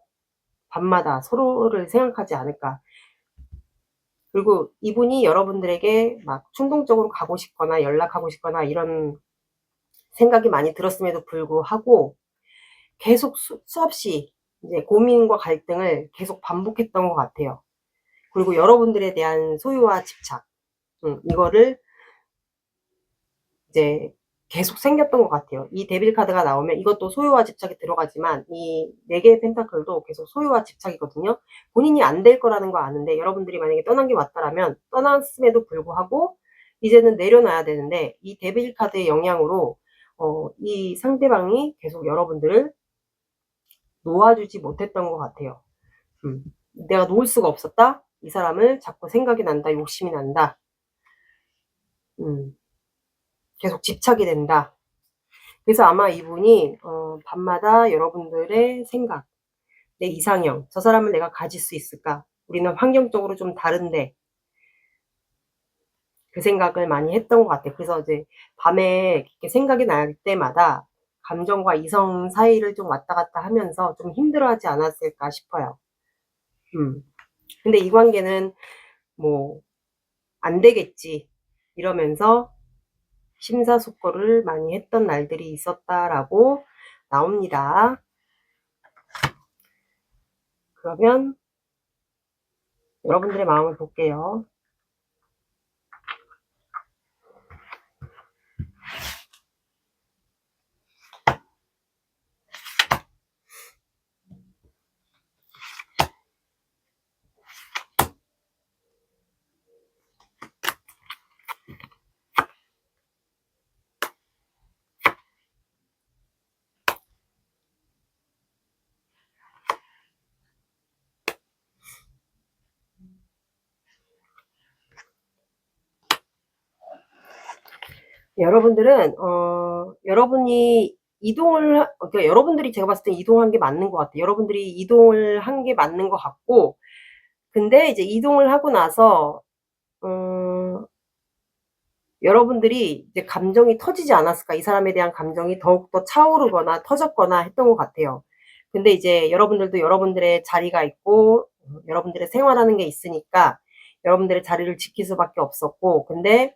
A: 밤마다 서로를 생각하지 않을까. 그리고 이분이 여러분들에게 막 충동적으로 가고 싶거나 연락하고 싶거나 이런 생각이 많이 들었음에도 불구하고 계속 수없이 이제 고민과 갈등을 계속 반복했던 것 같아요. 그리고 여러분들에 대한 소유와 집착, 이거를 이제 계속 생겼던 것 같아요. 이 데빌 카드가 나오면 이것도 소유와 집착이 들어가지만 이 4개의 펜타클도 계속 소유와 집착이거든요. 본인이 안 될 거라는 거 아는데 여러분들이 만약에 떠난 게 맞다라면 떠났음에도 불구하고 이제는 내려놔야 되는데 이 데빌 카드의 영향으로 이 상대방이 계속 여러분들을 놓아주지 못했던 것 같아요. 내가 놓을 수가 없었다. 이 사람을 자꾸 생각이 난다. 욕심이 난다. 계속 집착이 된다. 그래서 아마 이분이 밤마다 여러분들의 생각, 내 이상형, 저 사람을 내가 가질 수 있을까? 우리는 환경적으로 좀 다른데 그 생각을 많이 했던 것 같아요. 그래서 이제 밤에 이렇게 생각이 날 때마다 감정과 이성 사이를 좀 왔다 갔다 하면서 좀 힘들어하지 않았을까 싶어요. 근데 이 관계는 뭐 안 되겠지 이러면서 심사숙고를 많이 했던 날들이 있었다라고 나옵니다. 그러면 여러분들의 마음을 볼게요. 여러분들은 여러분이 이동을 그러니까 여러분들이 제가 봤을 때 이동한 게 맞는 것 같아요. 여러분들이 이동을 한 게 맞는 것 같고, 근데 이제 이동을 하고 나서 여러분들이 이제 감정이 터지지 않았을까? 이 사람에 대한 감정이 더욱더 차오르거나 터졌거나 했던 것 같아요. 근데 이제 여러분들도 여러분들의 자리가 있고 여러분들의 생활하는 게 있으니까 여러분들의 자리를 지킬 수밖에 없었고, 근데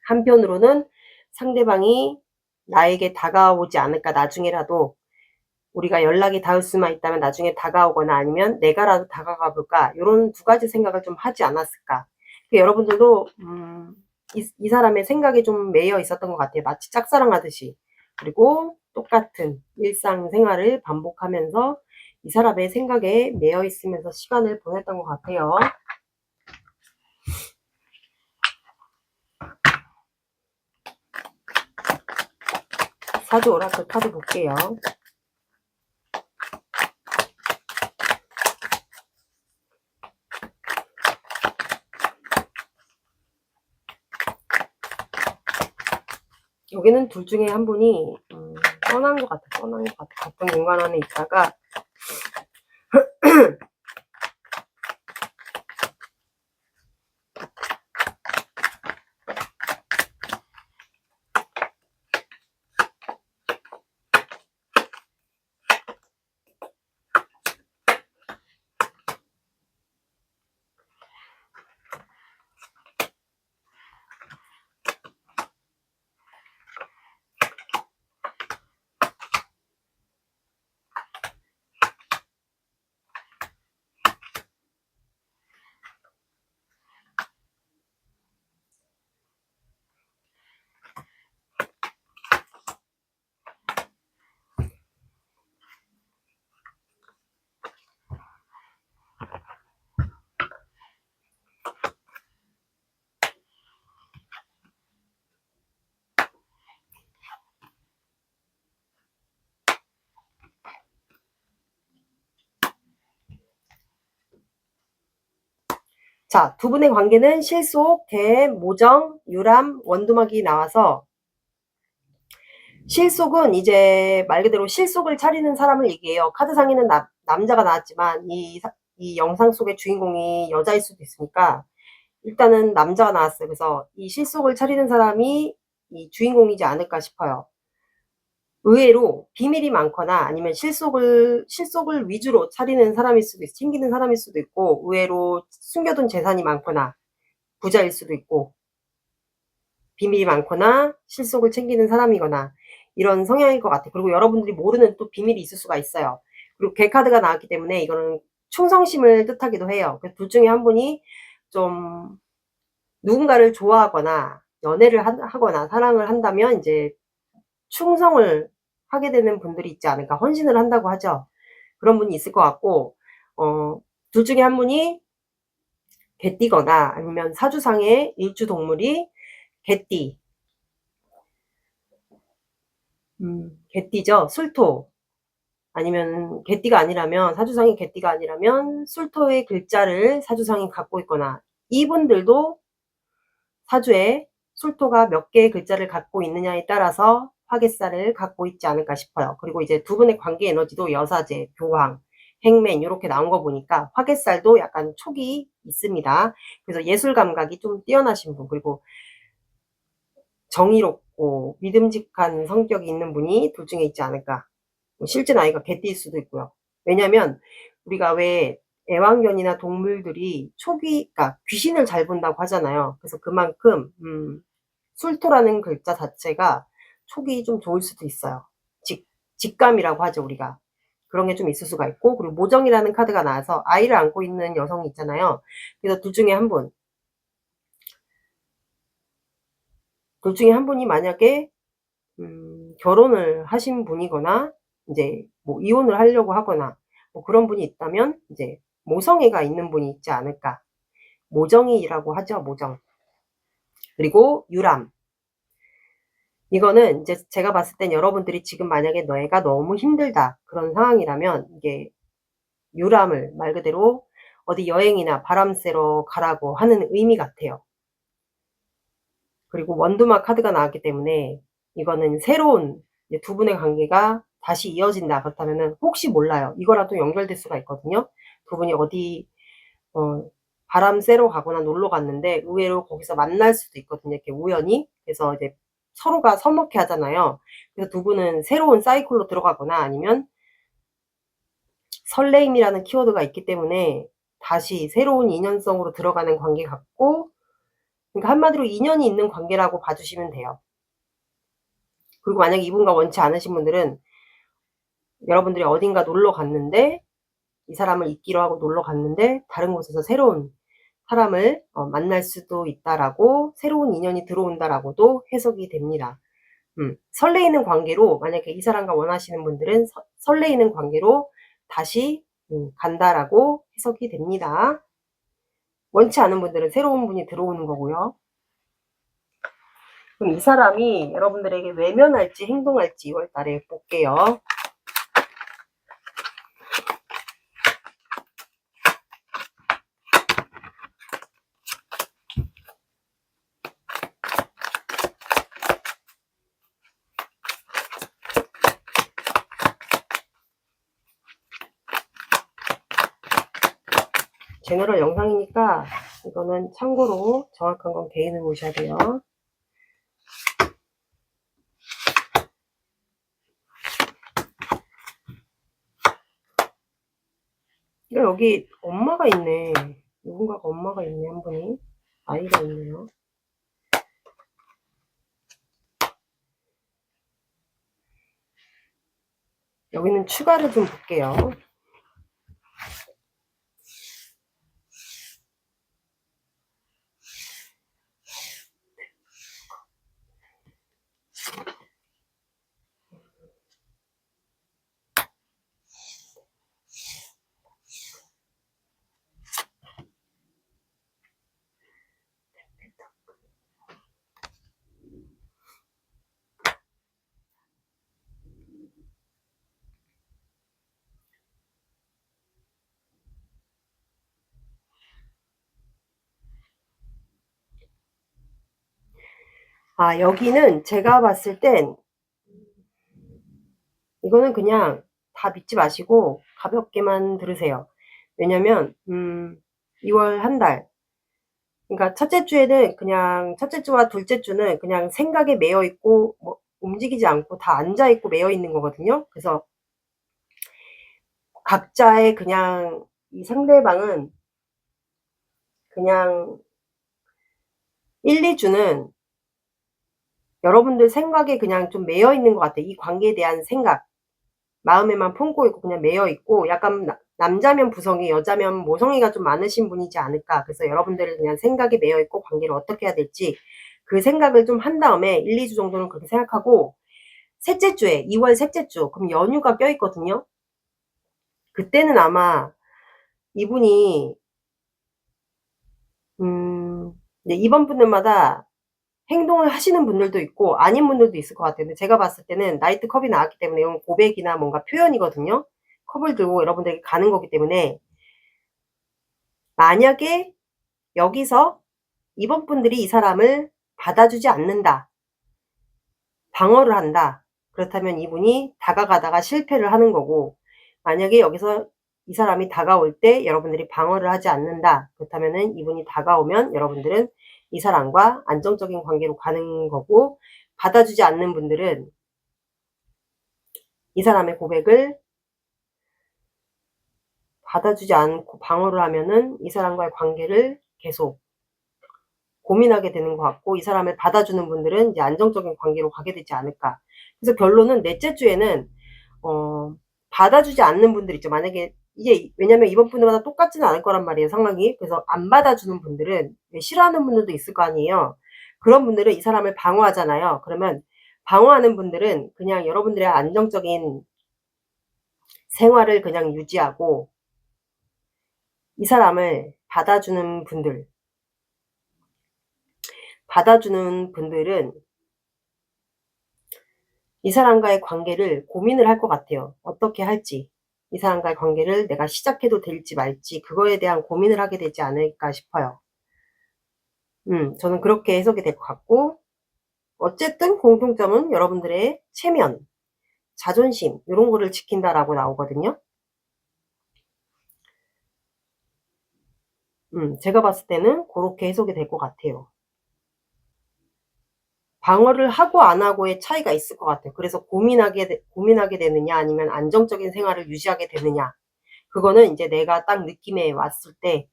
A: 한편으로는 상대방이 나에게 다가오지 않을까, 나중에라도 우리가 연락이 닿을 수만 있다면 나중에 다가오거나 아니면 내가라도 다가가 볼까, 이런 두 가지 생각을 좀 하지 않았을까. 여러분들도 이 사람의 생각에 좀 매여 있었던 것 같아요. 마치 짝사랑하듯이. 그리고 똑같은 일상생활을 반복하면서 이 사람의 생각에 매여 있으면서 시간을 보냈던 것 같아요. 사주 오라클 카드 볼게요. 여기는 둘 중에 한 분이 떠난 것 같아. 같은 공간 안에 있다가 자, 두 분의 관계는 실속, 대, 모정, 유람, 원두막이 나와서 실속은 이제 말 그대로 실속을 차리는 사람을 얘기해요. 카드상에는 남자가 나왔지만 이 영상 속의 주인공이 여자일 수도 있으니까 일단은 남자가 나왔어요. 그래서 이 실속을 차리는 사람이 이 주인공이지 않을까 싶어요. 의외로 비밀이 많거나 아니면 실속을 위주로 차리는 사람일 수도 있고, 챙기는 사람일 수도 있고, 의외로 숨겨둔 재산이 많거나 부자일 수도 있고, 비밀이 많거나 실속을 챙기는 사람이거나 이런 성향일 것 같아요. 그리고 여러분들이 모르는 또 비밀이 있을 수가 있어요. 그리고 개 카드가 나왔기 때문에 이거는 충성심을 뜻하기도 해요. 둘 중에 한 분이 좀 누군가를 좋아하거나 연애를 하거나 사랑을 한다면 이제 충성을 하게 되는 분들이 있지 않을까. 헌신을 한다고 하죠. 그런 분이 있을 것 같고, 둘 중에 한 분이 개띠거나 아니면 사주상의 일주 동물이 개띠. 개띠죠. 술토. 아니면 개띠가 아니라면, 사주상이 개띠가 아니라면 술토의 글자를 사주상이 갖고 있거나, 이분들도 사주에 술토가 몇 개의 글자를 갖고 있느냐에 따라서 화개살을 갖고 있지 않을까 싶어요. 그리고 이제 두 분의 관계 에너지도 여사제, 교황, 행맨 이렇게 나온 거 보니까 화개살도 약간 촉이 있습니다. 그래서 예술 감각이 좀 뛰어나신 분, 그리고 정의롭고 믿음직한 성격이 있는 분이 둘 중에 있지 않을까. 실제 나이가 개띠일 수도 있고요. 왜냐면 우리가 왜 애완견이나 동물들이 그러니까 귀신을 잘 본다고 하잖아요. 그래서 그만큼 술토라는 글자 자체가 촉이 좀 좋을 수도 있어요. 직감이라고 하죠, 우리가. 그런 게 좀 있을 수가 있고, 그리고 모정이라는 카드가 나와서 아이를 안고 있는 여성이 있잖아요. 그래서 둘 중에 한 분이 만약에 결혼을 하신 분이거나 이제 뭐 이혼을 하려고 하거나 뭐 그런 분이 있다면 이제 모성애가 있는 분이 있지 않을까. 모정이라고 하죠, 모정. 그리고 유람. 이거는 이제 제가 봤을 땐 여러분들이 지금 만약에 너희가 너무 힘들다 그런 상황이라면 이게 유람을 말 그대로 어디 여행이나 바람 쐬러 가라고 하는 의미 같아요. 그리고 원두막 카드가 나왔기 때문에 이거는 새로운 두 분의 관계가 다시 이어진다. 그렇다면은 혹시 몰라요. 이거라도 연결될 수가 있거든요. 두 분이 어디 바람 쐬러 가거나 놀러 갔는데 의외로 거기서 만날 수도 있거든요. 이렇게 우연히. 그래서 이제 서로가 서먹해 하잖아요. 그래서 두 분은 새로운 사이클로 들어가거나 아니면 설레임이라는 키워드가 있기 때문에 다시 새로운 인연성으로 들어가는 관계 같고, 그러니까 한마디로 인연이 있는 관계라고 봐주시면 돼요. 그리고 만약에 이분과 원치 않으신 분들은 여러분들이 어딘가 놀러 갔는데 이 사람을 잊기로 하고 놀러 갔는데 다른 곳에서 새로운 사람을 만날 수도 있다라고, 새로운 인연이 들어온다라고도 해석이 됩니다. 설레이는 관계로, 만약에 이 사람과 원하시는 분들은 설레이는 관계로 다시 간다라고 해석이 됩니다. 원치 않은 분들은 새로운 분이 들어오는 거고요. 그럼 이 사람이 여러분들에게 외면할지 행동할지 2월 달에 볼게요. 제너럴 영상이니까 이거는 참고로 정확한 건 개인을 보셔야 돼요. 여기 엄마가 있네. 누군가가 엄마가 있네, 한 분이. 아이가 있네요. 여기는 추가를 좀 볼게요. 여기는 제가 봤을 땐 이거는 그냥 다 믿지 마시고 가볍게만 들으세요. 왜냐면 2월 한 달, 그러니까 첫째 주와 둘째 주는 그냥 생각에 매여 있고 뭐 움직이지 않고 다 앉아 있고 매여 있는 거거든요. 그래서 각자의 그냥 이 상대방은 그냥 1, 2주는 여러분들 생각에 그냥 좀 매여 있는 것 같아요. 이 관계에 대한 생각. 마음에만 품고 있고 그냥 매여 있고, 약간 남자면 부성애, 여자면 모성애가 좀 많으신 분이지 않을까. 그래서 여러분들은 그냥 생각에 매여 있고 관계를 어떻게 해야 될지 그 생각을 좀 한 다음에 1, 2주 정도는 그렇게 생각하고, 셋째 주에 2월 셋째 주 그럼 연휴가 껴 있거든요. 그때는 아마 이분이 이번 분들마다 행동을 하시는 분들도 있고 아닌 분들도 있을 것 같아요. 근데 제가 봤을 때는 나이트 컵이 나왔기 때문에 이건 고백이나 뭔가 표현이거든요. 컵을 들고 여러분들에게 가는 거기 때문에 만약에 여기서 이번 분들이 이 사람을 받아주지 않는다, 방어를 한다, 그렇다면 이분이 다가가다가 실패를 하는 거고, 만약에 여기서 이 사람이 다가올 때 여러분들이 방어를 하지 않는다, 그렇다면은 이분이 다가오면 여러분들은 이 사람과 안정적인 관계로 가는 거고, 받아주지 않는 분들은 이 사람의 고백을 받아주지 않고 방어를 하면은 이 사람과의 관계를 계속 고민하게 되는 것 같고, 이 사람을 받아주는 분들은 이제 안정적인 관계로 가게 되지 않을까. 그래서 결론은 넷째 주에는 받아주지 않는 분들 있죠. 만약에 이게 왜냐면 이번 분들마다 똑같지는 않을 거란 말이에요, 상황이. 그래서 안 받아주는 분들은 싫어하는 분들도 있을 거 아니에요. 그런 분들은 이 사람을 방어하잖아요. 그러면 방어하는 분들은 그냥 여러분들의 안정적인 생활을 그냥 유지하고, 이 사람을 받아주는 분들은 이 사람과의 관계를 고민을 할 것 같아요. 어떻게 할지. 이 사람과의 관계를 내가 시작해도 될지 말지, 그거에 대한 고민을 하게 되지 않을까 싶어요. 저는 그렇게 해석이 될 것 같고, 어쨌든 공통점은 여러분들의 체면, 자존심 이런 거를 지킨다라고 나오거든요. 제가 봤을 때는 그렇게 해석이 될 것 같아요. 방어를 하고 안 하고의 차이가 있을 것 같아요. 그래서 고민하게 되느냐 아니면 안정적인 생활을 유지하게 되느냐, 그거는 이제 내가 딱 느낌에 왔을 때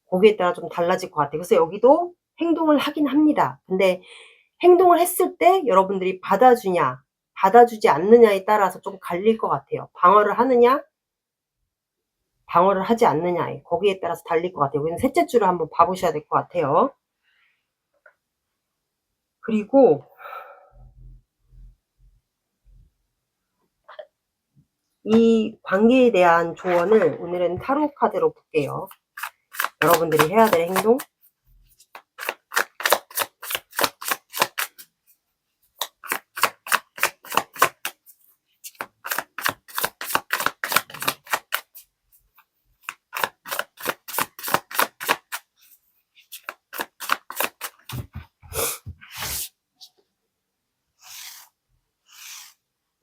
A: 거기에 따라 좀 달라질 것 같아요. 그래서 여기도 행동을 하긴 합니다. 근데 행동을 했을 때 여러분들이 받아주냐 받아주지 않느냐에 따라서 좀 갈릴 것 같아요. 방어를 하느냐 방어를 하지 않느냐에, 거기에 따라서 달릴 것 같아요. 여기는 셋째 줄을 한번 봐보셔야 될 것 같아요. 그리고 이 관계에 대한 조언을 오늘은 타로 카드로 볼게요. 여러분들이 해야 될 행동.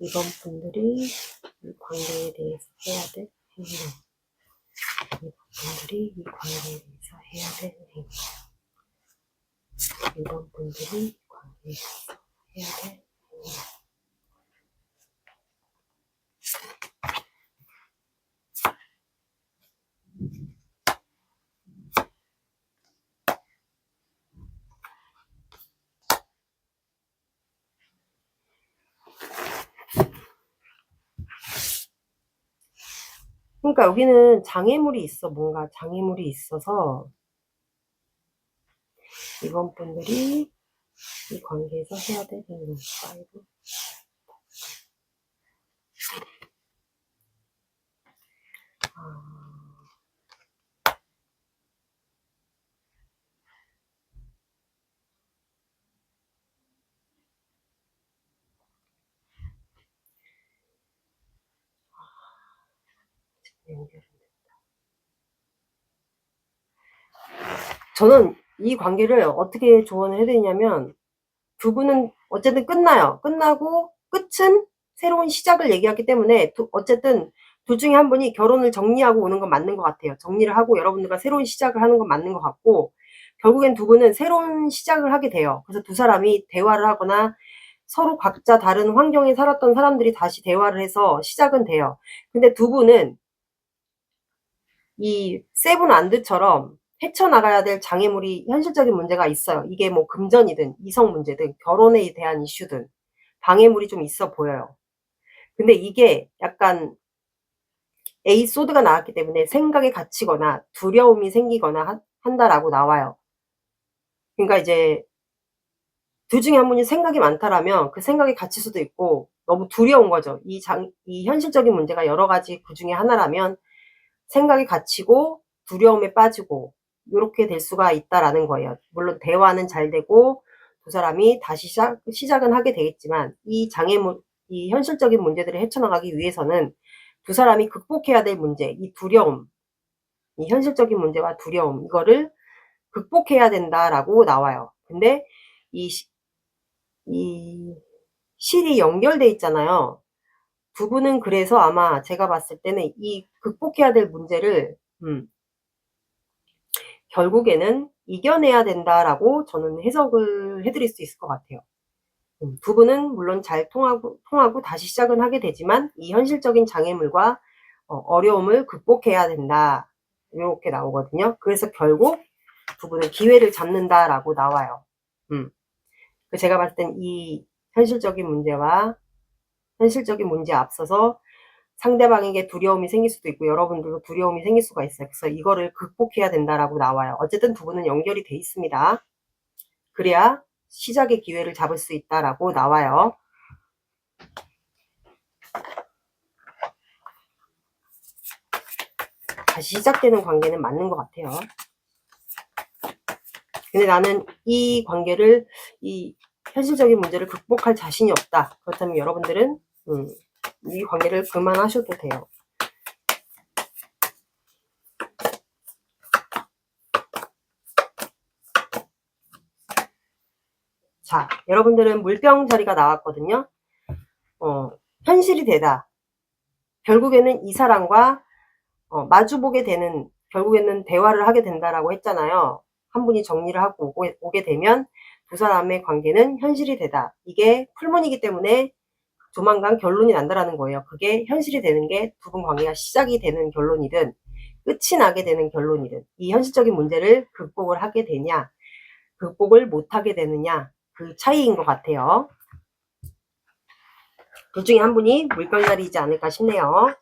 A: 이번 분들이 이 관계에 대해서 해야 될 행동. 이번 분들이 이 관계에 대해서 해야 될 행동. 이번 분들이 이 관계에 대해서 해야 될 행동. 그러니까 여기는 장애물이 있어. 뭔가 장애물이 있어서 이번 분들이 이 관계에서 해야 될 행동. 5. 저는 이 관계를 어떻게 조언을 해드리냐면, 두 분은 어쨌든 끝나요. 끝나고 끝은 새로운 시작을 얘기하기 때문에 어쨌든 둘 중에 한 분이 결혼을 정리하고 오는 건 맞는 것 같아요. 정리를 하고 여러분들과 새로운 시작을 하는 건 맞는 것 같고, 결국엔 두 분은 새로운 시작을 하게 돼요. 그래서 두 사람이 대화를 하거나 서로 각자 다른 환경에 살았던 사람들이 다시 대화를 해서 시작은 돼요. 근데 두 분은 이 세븐 안드처럼 헤쳐나가야 될 장애물이, 현실적인 문제가 있어요. 이게 뭐 금전이든 이성 문제든 결혼에 대한 이슈든 방해물이 좀 있어 보여요. 근데 이게 약간 에이 소드가 나왔기 때문에 생각에 갇히거나 두려움이 생기거나 한다라고 나와요. 그러니까 이제 둘 중에 한 분이 생각이 많다라면 그 생각에 갇힐 수도 있고, 너무 두려운 거죠. 이 현실적인 문제가 여러 가지 그 중에 하나라면 생각이 갇히고 두려움에 빠지고, 요렇게 될 수가 있다라는 거예요. 물론 대화는 잘 되고 두 사람이 다시 시작은 하게 되겠지만 이 이 현실적인 문제들을 헤쳐나가기 위해서는 두 사람이 극복해야 될 문제, 이 두려움, 이 현실적인 문제와 두려움, 이거를 극복해야 된다라고 나와요. 근데 이 실이 연결돼 있잖아요. 두 분은 그래서 아마 제가 봤을 때는 이 극복해야 될 문제를 결국에는 이겨내야 된다라고 저는 해석을 해드릴 수 있을 것 같아요. 두 분은 물론 잘 통하고 다시 시작은 하게 되지만 이 현실적인 장애물과 어려움을 극복해야 된다. 이렇게 나오거든요. 그래서 결국 두 분은 기회를 잡는다라고 나와요. 제가 봤을 땐 이 현실적인 문제에 앞서서 상대방에게 두려움이 생길 수도 있고 여러분들도 두려움이 생길 수가 있어요. 그래서 이거를 극복해야 된다라고 나와요. 어쨌든 두 분은 연결이 돼 있습니다. 그래야 시작의 기회를 잡을 수 있다라고 나와요. 다시 시작되는 관계는 맞는 것 같아요. 근데 나는 이 관계를, 이 현실적인 문제를 극복할 자신이 없다. 그렇다면 여러분들은 이 관계를 그만하셔도 돼요. 자, 여러분들은 물병 자리가 나왔거든요. 현실이 되다. 결국에는 이 사람과 마주보게 되는, 결국에는 대화를 하게 된다라고 했잖아요. 한 분이 정리를 하고 오게 되면 두 사람의 관계는 현실이 되다. 이게 풀문이기 때문에 조만간 결론이 난다라는 거예요. 그게 현실이 되는 게 두 분 관계가 시작이 되는 결론이든 끝이 나게 되는 결론이든 이 현실적인 문제를 극복을 하게 되냐, 극복을 못하게 되느냐, 그 차이인 것 같아요. 둘 중에 한 분이 물병자리이지 않을까 싶네요.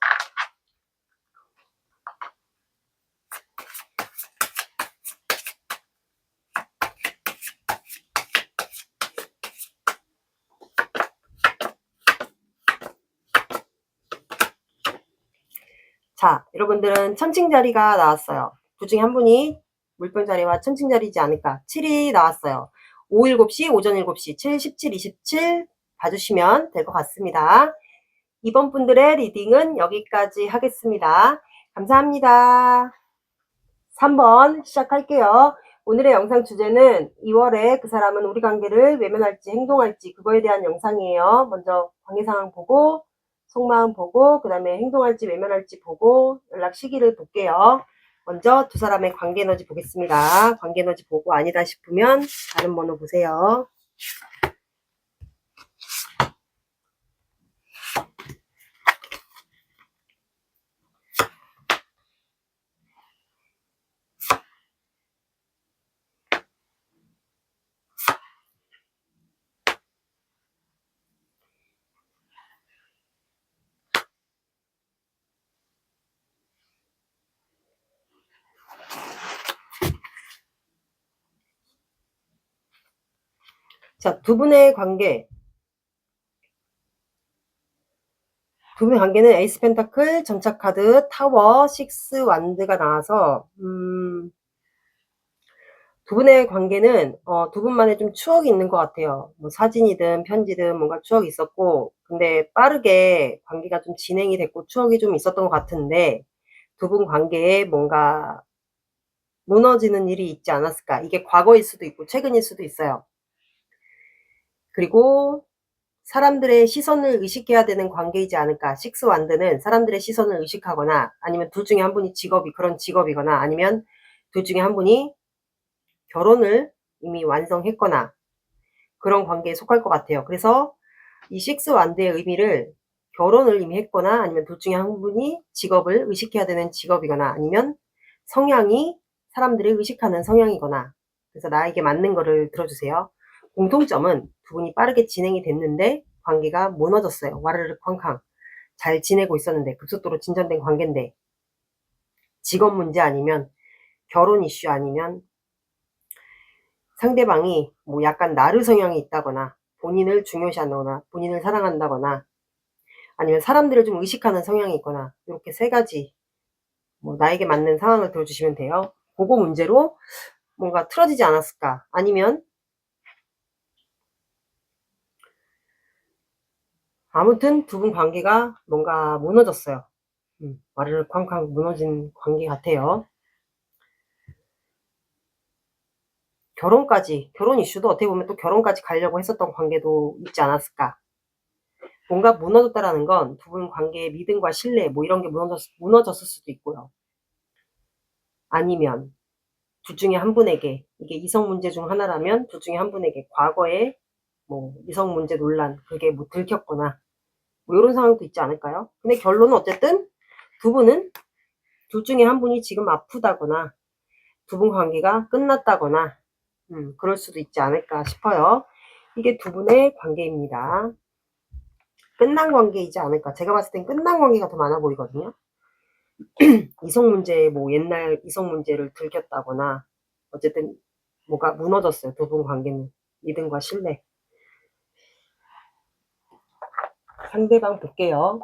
A: 자, 여러분들은 천칭자리가 나왔어요. 둘 중에 한 분이 물병자리와 천칭자리이지 않을까. 7이 나왔어요. 5, 7시, 오전 7시, 7, 17, 27 봐주시면 될 것 같습니다. 이번 분들의 리딩은 여기까지 하겠습니다. 감사합니다. 3번 시작할게요. 오늘의 영상 주제는 2월에 그 사람은 우리 관계를 외면할지 행동할지 그거에 대한 영상이에요. 먼저 관계 상황 보고 속마음 보고 그 다음에 행동할지 외면할지 보고 연락 시기를 볼게요. 먼저 두 사람의 관계 에너지 보겠습니다. 관계 에너지 보고 아니다 싶으면 다른 번호 보세요. 자, 두 분의 관계는 에이스 펜타클, 전차카드, 타워, 식스 완드가 나와서 두 분의 관계는 두 분만의 좀 추억이 있는 것 같아요. 뭐 사진이든 편지든 뭔가 추억이 있었고 근데 빠르게 관계가 좀 진행이 됐고 추억이 좀 있었던 것 같은데 두 분 관계에 뭔가 무너지는 일이 있지 않았을까. 이게 과거일 수도 있고 최근일 수도 있어요. 그리고 사람들의 시선을 의식해야 되는 관계이지 않을까. 식스 완드는 사람들의 시선을 의식하거나 아니면 둘 중에 한 분이 그런 직업이거나 아니면 둘 중에 한 분이 결혼을 이미 완성했거나 그런 관계에 속할 것 같아요. 그래서 이 식스 완드의 의미를 결혼을 이미 했거나 아니면 둘 중에 한 분이 직업을 의식해야 되는 직업이거나 아니면 성향이 사람들이 의식하는 성향이거나 그래서 나에게 맞는 거를 들어주세요. 공통점은 두 분이 빠르게 진행이 됐는데 관계가 무너졌어요. 와르르 쾅쾅. 잘 지내고 있었는데 급속도로 진전된 관계인데 직업 문제 아니면 결혼 이슈 아니면 상대방이 뭐 약간 나르 성향이 있다거나 본인을 중요시한다거나 본인을 사랑한다거나 아니면 사람들을 좀 의식하는 성향이 있거나 이렇게 세 가지 뭐 나에게 맞는 상황을 들어주시면 돼요. 그거 문제로 뭔가 틀어지지 않았을까? 아니면 아무튼 두 분 관계가 뭔가 무너졌어요. 와르르 쾅쾅 무너진 관계 같아요. 결혼 이슈도 어떻게 보면 또 결혼까지 가려고 했었던 관계도 있지 않았을까? 뭔가 무너졌다라는 건 두 분 관계의 믿음과 신뢰 뭐 이런 게 무너졌을 수도 있고요. 아니면 둘 중에 한 분에게, 이게 이성 문제 중 하나라면 둘 중에 한 분에게 과거에 뭐 이성 문제 논란 그게 뭐 들켰거나 뭐 요런 상황도 있지 않을까요? 근데 결론은 어쨌든 두 분은 둘 중에 한 분이 지금 아프다거나 두 분 관계가 끝났다거나 그럴 수도 있지 않을까 싶어요. 이게 두 분의 관계입니다. 끝난 관계이지 않을까. 제가 봤을 땐 끝난 관계가 더 많아 보이거든요. 이성 문제, 뭐 옛날 이성 문제를 들켰다거나 어쨌든 뭐가 무너졌어요. 두 분 관계는. 믿음과 신뢰. 상대방 볼게요.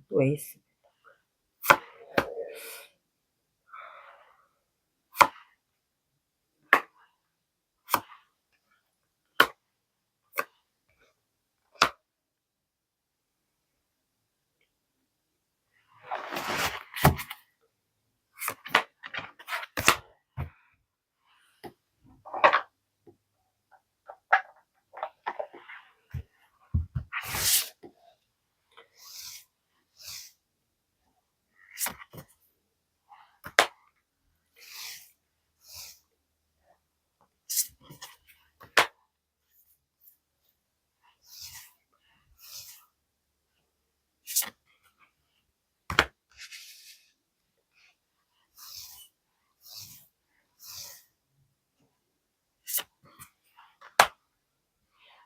A: 또 에이스.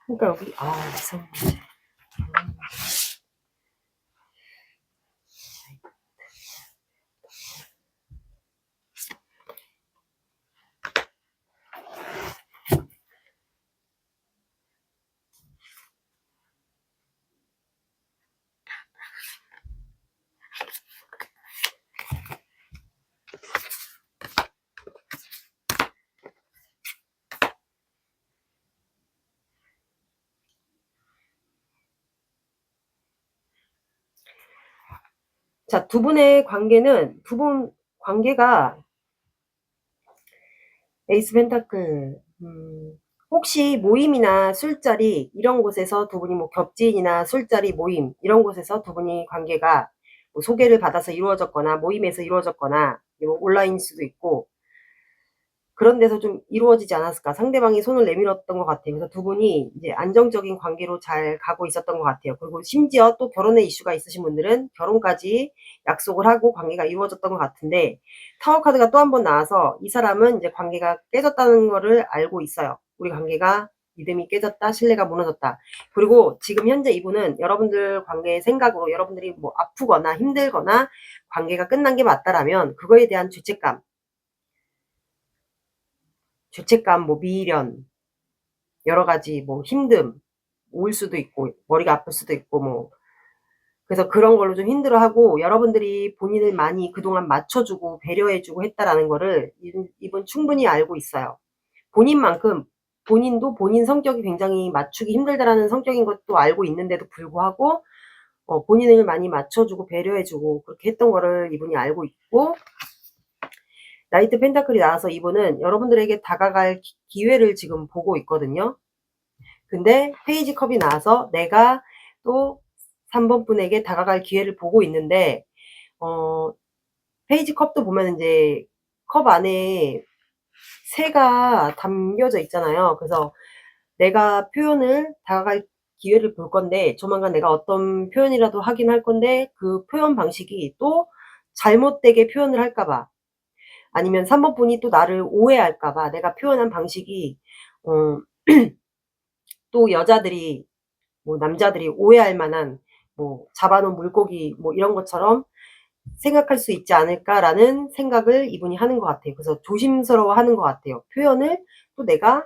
A: 그러니까 여기 이성 문제. 자, 두 분의 관계는 두 분 관계가 에이스 펜타클 혹시 모임이나 술자리 이런 곳에서 두 분이 뭐 겹지인이나 술자리 모임 이런 곳에서 두 분이 관계가 뭐 소개를 받아서 이루어졌거나 모임에서 이루어졌거나 뭐 온라인일 수도 있고 그런 데서 좀 이루어지지 않았을까. 상대방이 손을 내밀었던 것 같아요. 그래서 두 분이 이제 안정적인 관계로 잘 가고 있었던 것 같아요. 그리고 심지어 또 결혼의 이슈가 있으신 분들은 결혼까지 약속을 하고 관계가 이루어졌던 것 같은데 타워 카드가 또 한 번 나와서 이 사람은 이제 관계가 깨졌다는 거를 알고 있어요. 우리 관계가 믿음이 깨졌다, 신뢰가 무너졌다. 그리고 지금 현재 이분은 여러분들 관계의 생각으로 여러분들이 뭐 아프거나 힘들거나 관계가 끝난 게 맞다라면 그거에 대한 죄책감, 뭐 미련, 여러 가지 뭐 힘듦, 올 수도 있고 머리가 아플 수도 있고 뭐 그래서 그런 걸로 좀 힘들어하고 여러분들이 본인을 많이 그동안 맞춰주고 배려해주고 했다라는 거를 이분 충분히 알고 있어요. 본인만큼 본인도 본인 성격이 굉장히 맞추기 힘들다라는 성격인 것도 알고 있는데도 불구하고 본인을 많이 맞춰주고 배려해주고 그렇게 했던 거를 이분이 알고 있고 나이트 펜타클이 나와서 이분은 여러분들에게 다가갈 기회를 지금 보고 있거든요. 근데 페이지 컵이 나와서 내가 또 3번 분에게 다가갈 기회를 보고 있는데 페이지 컵도 보면 이제 컵 안에 새가 담겨져 있잖아요. 그래서 내가 표현을 다가갈 기회를 볼 건데 조만간 내가 어떤 표현이라도 하긴 할 건데 그 표현 방식이 또 잘못되게 표현을 할까 봐 아니면 3번 분이 또 나를 오해할까 봐 내가 표현한 방식이 어 또 여자들이 뭐 남자들이 오해할 만한 뭐 잡아놓은 물고기 뭐 이런 것처럼 생각할 수 있지 않을까라는 생각을 이분이 하는 것 같아요. 그래서 조심스러워 하는 것 같아요. 표현을 또 내가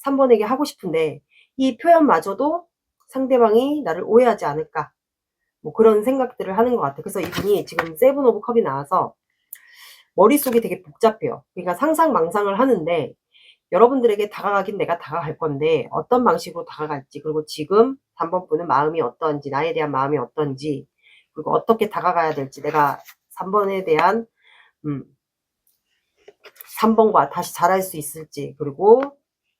A: 3번에게 하고 싶은데 이 표현마저도 상대방이 나를 오해하지 않을까, 뭐 그런 생각들을 하는 것 같아요. 그래서 이분이 지금 세븐 오브 컵이 나와서 머릿속이 되게 복잡해요. 그러니까 상상망상을 하는데 여러분들에게 다가가긴 내가 다가갈 건데 어떤 방식으로 다가갈지, 그리고 지금 3번 분은 마음이 어떤지, 나에 대한 마음이 어떤지, 그리고 어떻게 다가가야 될지, 내가 3번에 대한 3번과 다시 잘할 수 있을지, 그리고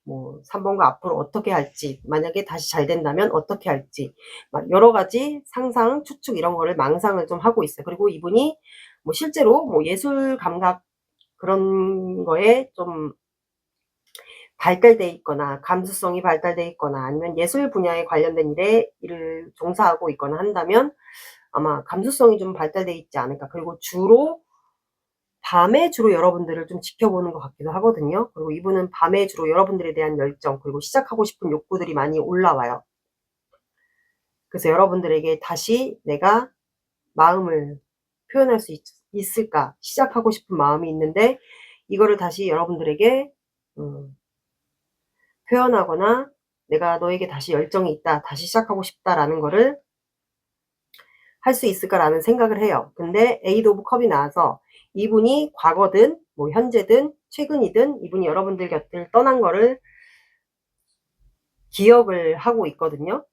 A: 뭐 3번과 앞으로 어떻게 할지, 만약에 다시 잘 된다면 어떻게 할지, 막 여러 가지 상상, 추측 이런 거를 망상을 좀 하고 있어요. 그리고 이분이 뭐 실제로 뭐 예술 감각 그런 거에 좀 발달돼 있거나 감수성이 발달돼 있거나 아니면 예술 분야에 관련된 일을 종사하고 있거나 한다면 아마 감수성이 좀 발달돼 있지 않을까. 그리고 밤에 주로 여러분들을 좀 지켜보는 것 같기도 하거든요. 그리고 이분은 밤에 주로 여러분들에 대한 열정, 그리고 시작하고 싶은 욕구들이 많이 올라와요. 그래서 여러분들에게 다시 내가 마음을 표현할 수 있을까, 시작하고 싶은 마음이 있는데 이거를 다시 여러분들에게 표현하거나 내가 너에게 다시 열정이 있다, 다시 시작하고 싶다라는 거를 할 수 있을까라는 생각을 해요. 근데 에이드 오브 컵이 나와서 이분이 과거든 뭐 현재든 최근이든 이분이 여러분들 곁을 떠난 거를 기억을 하고 있거든요.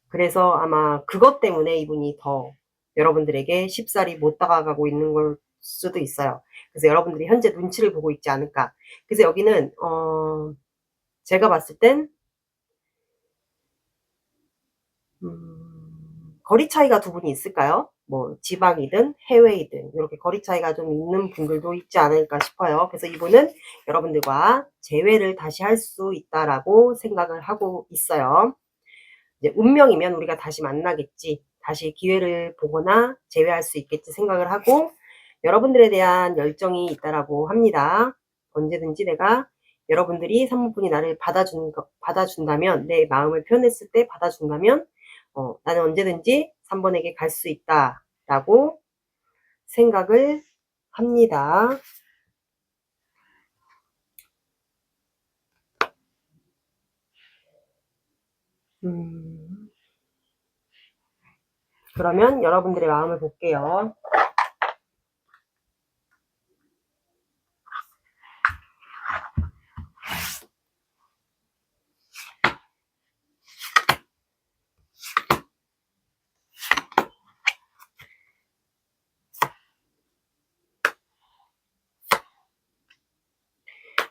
A: 그래서 아마 그것 때문에 이분이 더 여러분들에게 쉽사리 못 다가가고 있는 걸 수도 있어요. 그래서 여러분들이 현재 눈치를 보고 있지 않을까. 그래서 여기는 제가 봤을 땐 거리 차이가 두 분이 있을까요? 뭐 지방이든 해외이든 이렇게 거리 차이가 좀 있는 분들도 있지 않을까 싶어요. 그래서 이분은 여러분들과 재회를 다시 할 수 있다라고 생각을 하고 있어요. 이제 운명이면 우리가 다시 만나겠지, 다시 기회를 보거나 재회할 수 있겠지 생각을 하고 여러분들에 대한 열정이 있다라고 합니다. 언제든지 내가 여러분들이 3번분이 나를 받아준다면, 내 마음을 표현했을 때 받아준다면 나는 언제든지 3번에게 갈 수 있다라고 생각을 합니다. 그러면 여러분들의 마음을 볼게요.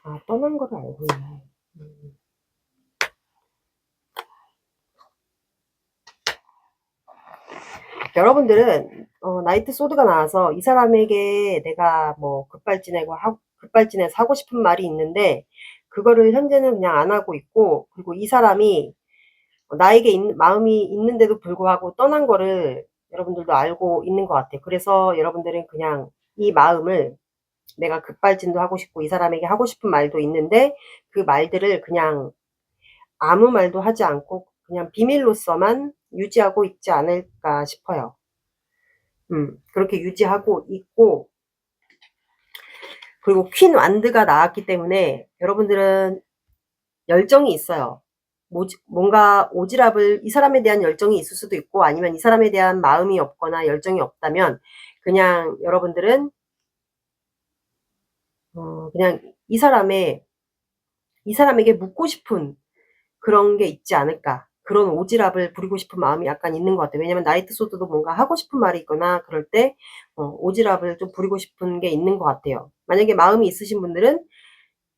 A: 아, 떠난 거를 알고 있네. 여러분들은 나이트 소드가 나와서 이 사람에게 내가 뭐 급발진해서 하고 싶은 말이 있는데 그거를 현재는 그냥 안 하고 있고, 그리고 이 사람이 나에게 마음이 있는데도 불구하고 떠난 거를 여러분들도 알고 있는 것 같아요. 그래서 여러분들은 그냥 이 마음을, 내가 급발진도 하고 싶고 이 사람에게 하고 싶은 말도 있는데 그 말들을 그냥 아무 말도 하지 않고 그냥 비밀로서만 유지하고 있지 않을까 싶어요. 그렇게 유지하고 있고, 그리고 퀸 완드가 나왔기 때문에 여러분들은 열정이 있어요. 뭔가 오지랖을, 이 사람에 대한 열정이 있을 수도 있고 아니면 이 사람에 대한 마음이 없거나 열정이 없다면 그냥 여러분들은 그냥 이 사람에게 묻고 싶은 그런 게 있지 않을까. 그런 오지랖을 부리고 싶은 마음이 약간 있는 것 같아요. 왜냐면 나이트 소드도 뭔가 하고 싶은 말이 있거나 그럴 때 오지랖을 좀 부리고 싶은 게 있는 것 같아요. 만약에 마음이 있으신 분들은,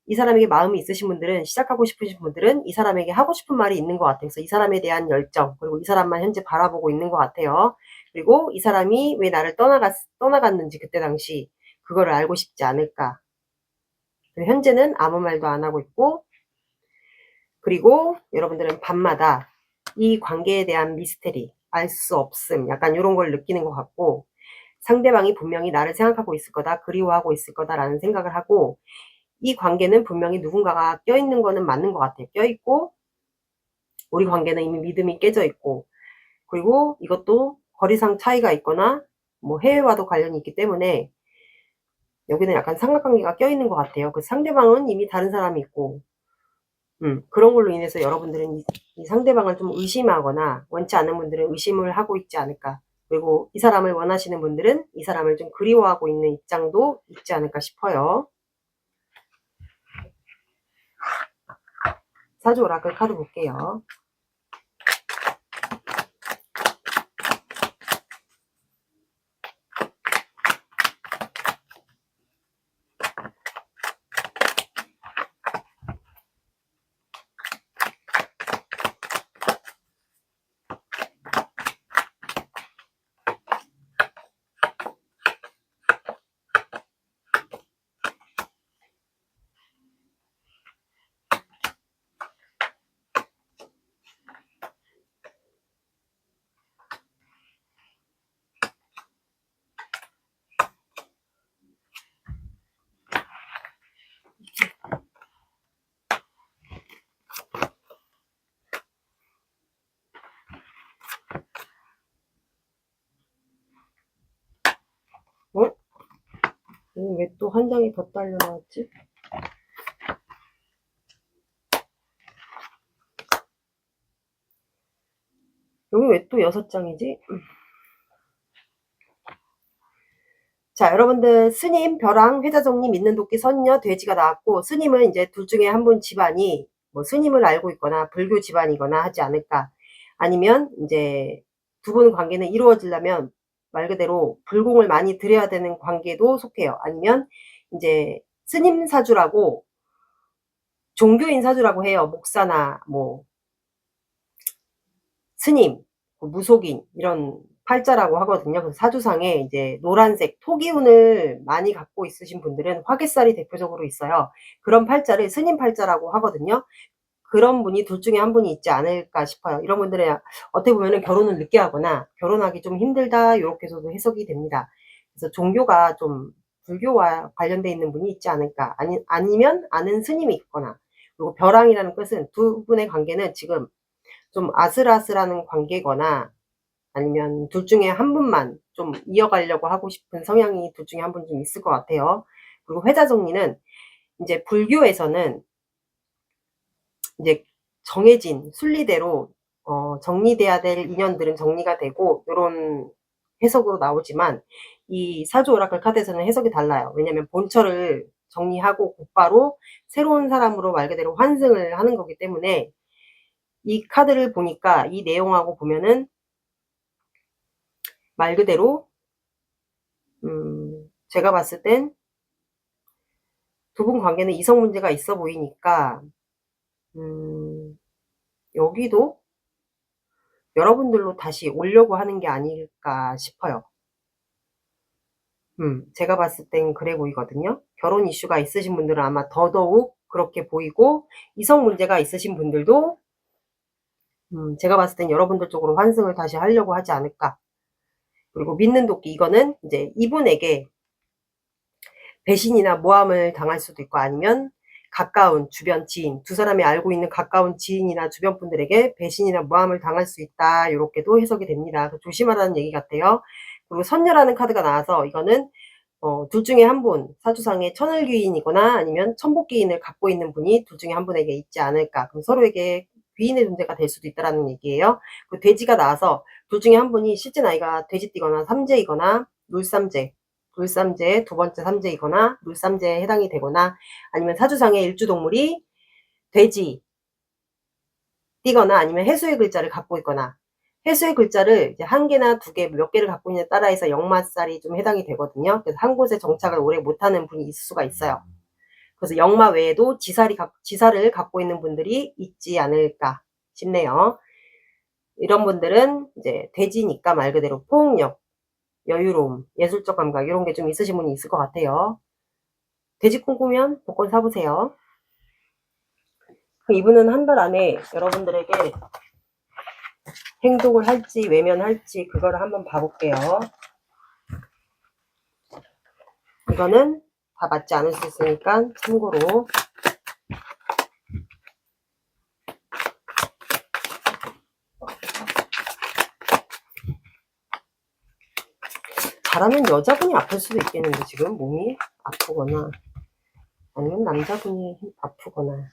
A: 이 사람에게 마음이 있으신 분들은, 시작하고 싶으신 분들은 이 사람에게 하고 싶은 말이 있는 것 같아요. 그래서 이 사람에 대한 열정, 그리고 이 사람만 현재 바라보고 있는 것 같아요. 그리고 이 사람이 왜 나를 떠나갔는지 그때 당시 그거를 알고 싶지 않을까. 현재는 아무 말도 안 하고 있고, 그리고 여러분들은 밤마다 이 관계에 대한 미스테리, 알 수 없음, 약간 이런 걸 느끼는 것 같고, 상대방이 분명히 나를 생각하고 있을 거다, 그리워하고 있을 거다라는 생각을 하고, 이 관계는 분명히 누군가가 껴있는 거는 맞는 것 같아요. 껴있고 우리 관계는 이미 믿음이 깨져 있고, 그리고 이것도 거리상 차이가 있거나 뭐 해외와도 관련이 있기 때문에 여기는 약간 삼각관계가 껴있는 것 같아요. 그 상대방은 이미 다른 사람이 있고 그런 걸로 인해서 여러분들은 이 상대방을 좀 의심하거나 원치 않는 분들은 의심을 하고 있지 않을까. 그리고 이 사람을 원하시는 분들은 이 사람을 좀 그리워하고 있는 입장도 있지 않을까 싶어요. 사주 오라클 카드 볼게요. 어? 왜 또 한 장이 더 딸려 나왔지? 여기 왜 또 6장이지? 자, 여러분들 스님, 벼랑, 회자정리, 믿는 도끼, 선녀, 돼지가 나왔고 스님은 이제 둘 중에 한 분 집안이 뭐 스님을 알고 있거나 불교 집안이거나 하지 않을까. 아니면 이제 두 분 관계는 이루어지려면 말 그대로 불공을 많이 들여야 되는 관계도 속해요. 아니면 이제 스님 사주라고 종교인 사주라고 해요. 목사나 뭐 스님, 무속인 이런 팔자라고 하거든요. 그래서 사주상에 이제 노란색 토기운을 많이 갖고 있으신 분들은 화개살이 대표적으로 있어요. 그런 팔자를 스님 팔자라고 하거든요. 그런 분이 둘 중에 한 분이 있지 않을까 싶어요. 이런 분들은 어떻게 보면 결혼을 늦게 하거나 결혼하기 좀 힘들다 이렇게서도 해석이 됩니다. 그래서 종교가 좀 불교와 관련돼 있는 분이 있지 않을까. 아니면 아는 스님이 있거나. 그리고 벼랑이라는 뜻은 두 분의 관계는 지금 좀 아슬아슬한 관계거나 아니면 둘 중에 한 분만 좀 이어가려고 하고 싶은 성향이 둘 중에 한 분 좀 있을 것 같아요. 그리고 회자정리는 이제 불교에서는 이제 정해진 순리대로 정리돼야 될 인연들은 정리가 되고 요런 해석으로 나오지만 이 사주 오라클 카드에서는 해석이 달라요. 왜냐면 본처를 정리하고 곧바로 새로운 사람으로 말 그대로 환승을 하는 거기 때문에 이 카드를 보니까 이 내용하고 보면은 말 그대로 제가 봤을 땐 두 분 관계는 이성 문제가 있어 보이니까 여기도 여러분들로 다시 오려고 하는 게 아닐까 싶어요. 제가 봤을 땐 그래 보이거든요. 결혼 이슈가 있으신 분들은 아마 더더욱 그렇게 보이고 이성 문제가 있으신 분들도 제가 봤을 땐 여러분들 쪽으로 환승을 다시 하려고 하지 않을까. 그리고 믿는 도끼 이거는 이제 이분에게 배신이나 모함을 당할 수도 있고 아니면 가까운 주변 지인, 두 사람이 알고 있는 가까운 지인이나 주변 분들에게 배신이나 모함을 당할 수 있다. 이렇게도 해석이 됩니다. 조심하라는 얘기 같아요. 그리고 선녀라는 카드가 나와서 이거는 둘 중에 한 분, 사주상에 천을귀인이거나 아니면 천복귀인을 갖고 있는 분이 둘 중에 한 분에게 있지 않을까. 그럼 서로에게 귀인의 존재가 될 수도 있다라는 얘기예요. 그 돼지가 나와서 둘 중에 한 분이 실제 나이가 돼지띠거나 삼재이거나 물삼재 두 번째 삼재이거나 물삼재에 해당이 되거나 아니면 사주상의 일주동물이 돼지 띠거나 아니면 해수의 글자를 갖고 있거나 해수의 글자를 이제 한 개나 두 개, 몇 개를 갖고 있느냐에 따라서 역마살이 좀 해당이 되거든요. 그래서 한 곳에 정착을 오래 못하는 분이 있을 수가 있어요. 그래서 역마 외에도 지사를 갖고 있는 분들이 있지 않을까 싶네요. 이런 분들은 이제 돼지니까 말 그대로 포옹력, 여유로움, 예술적 감각 이런 게 좀 있으신 분이 있을 것 같아요. 돼지 꿈꾸면 복권 사보세요. 이분은 한 달 안에 여러분들에게 행동을 할지 외면할지 그거를 한번 봐볼게요. 이거는 다 맞지 않을 수 있으니까 참고로. 잘하면 여자분이 아플 수도 있겠는데, 지금 몸이 아프거나 아니면 남자분이 아프거나.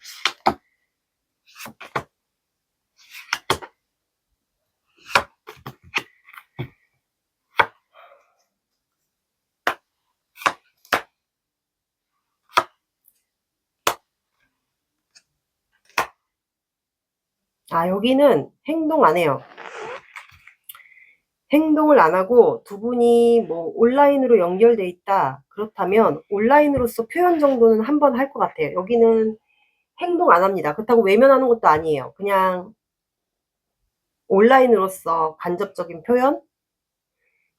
A: 아, 여기는 행동 안 해요. 행동을 안 하고 두 분이 뭐 온라인으로 연결돼 있다. 그렇다면 온라인으로서 표현 정도는 한번 할 것 같아요. 여기는 행동 안 합니다. 그렇다고 외면하는 것도 아니에요. 그냥 온라인으로서 간접적인 표현?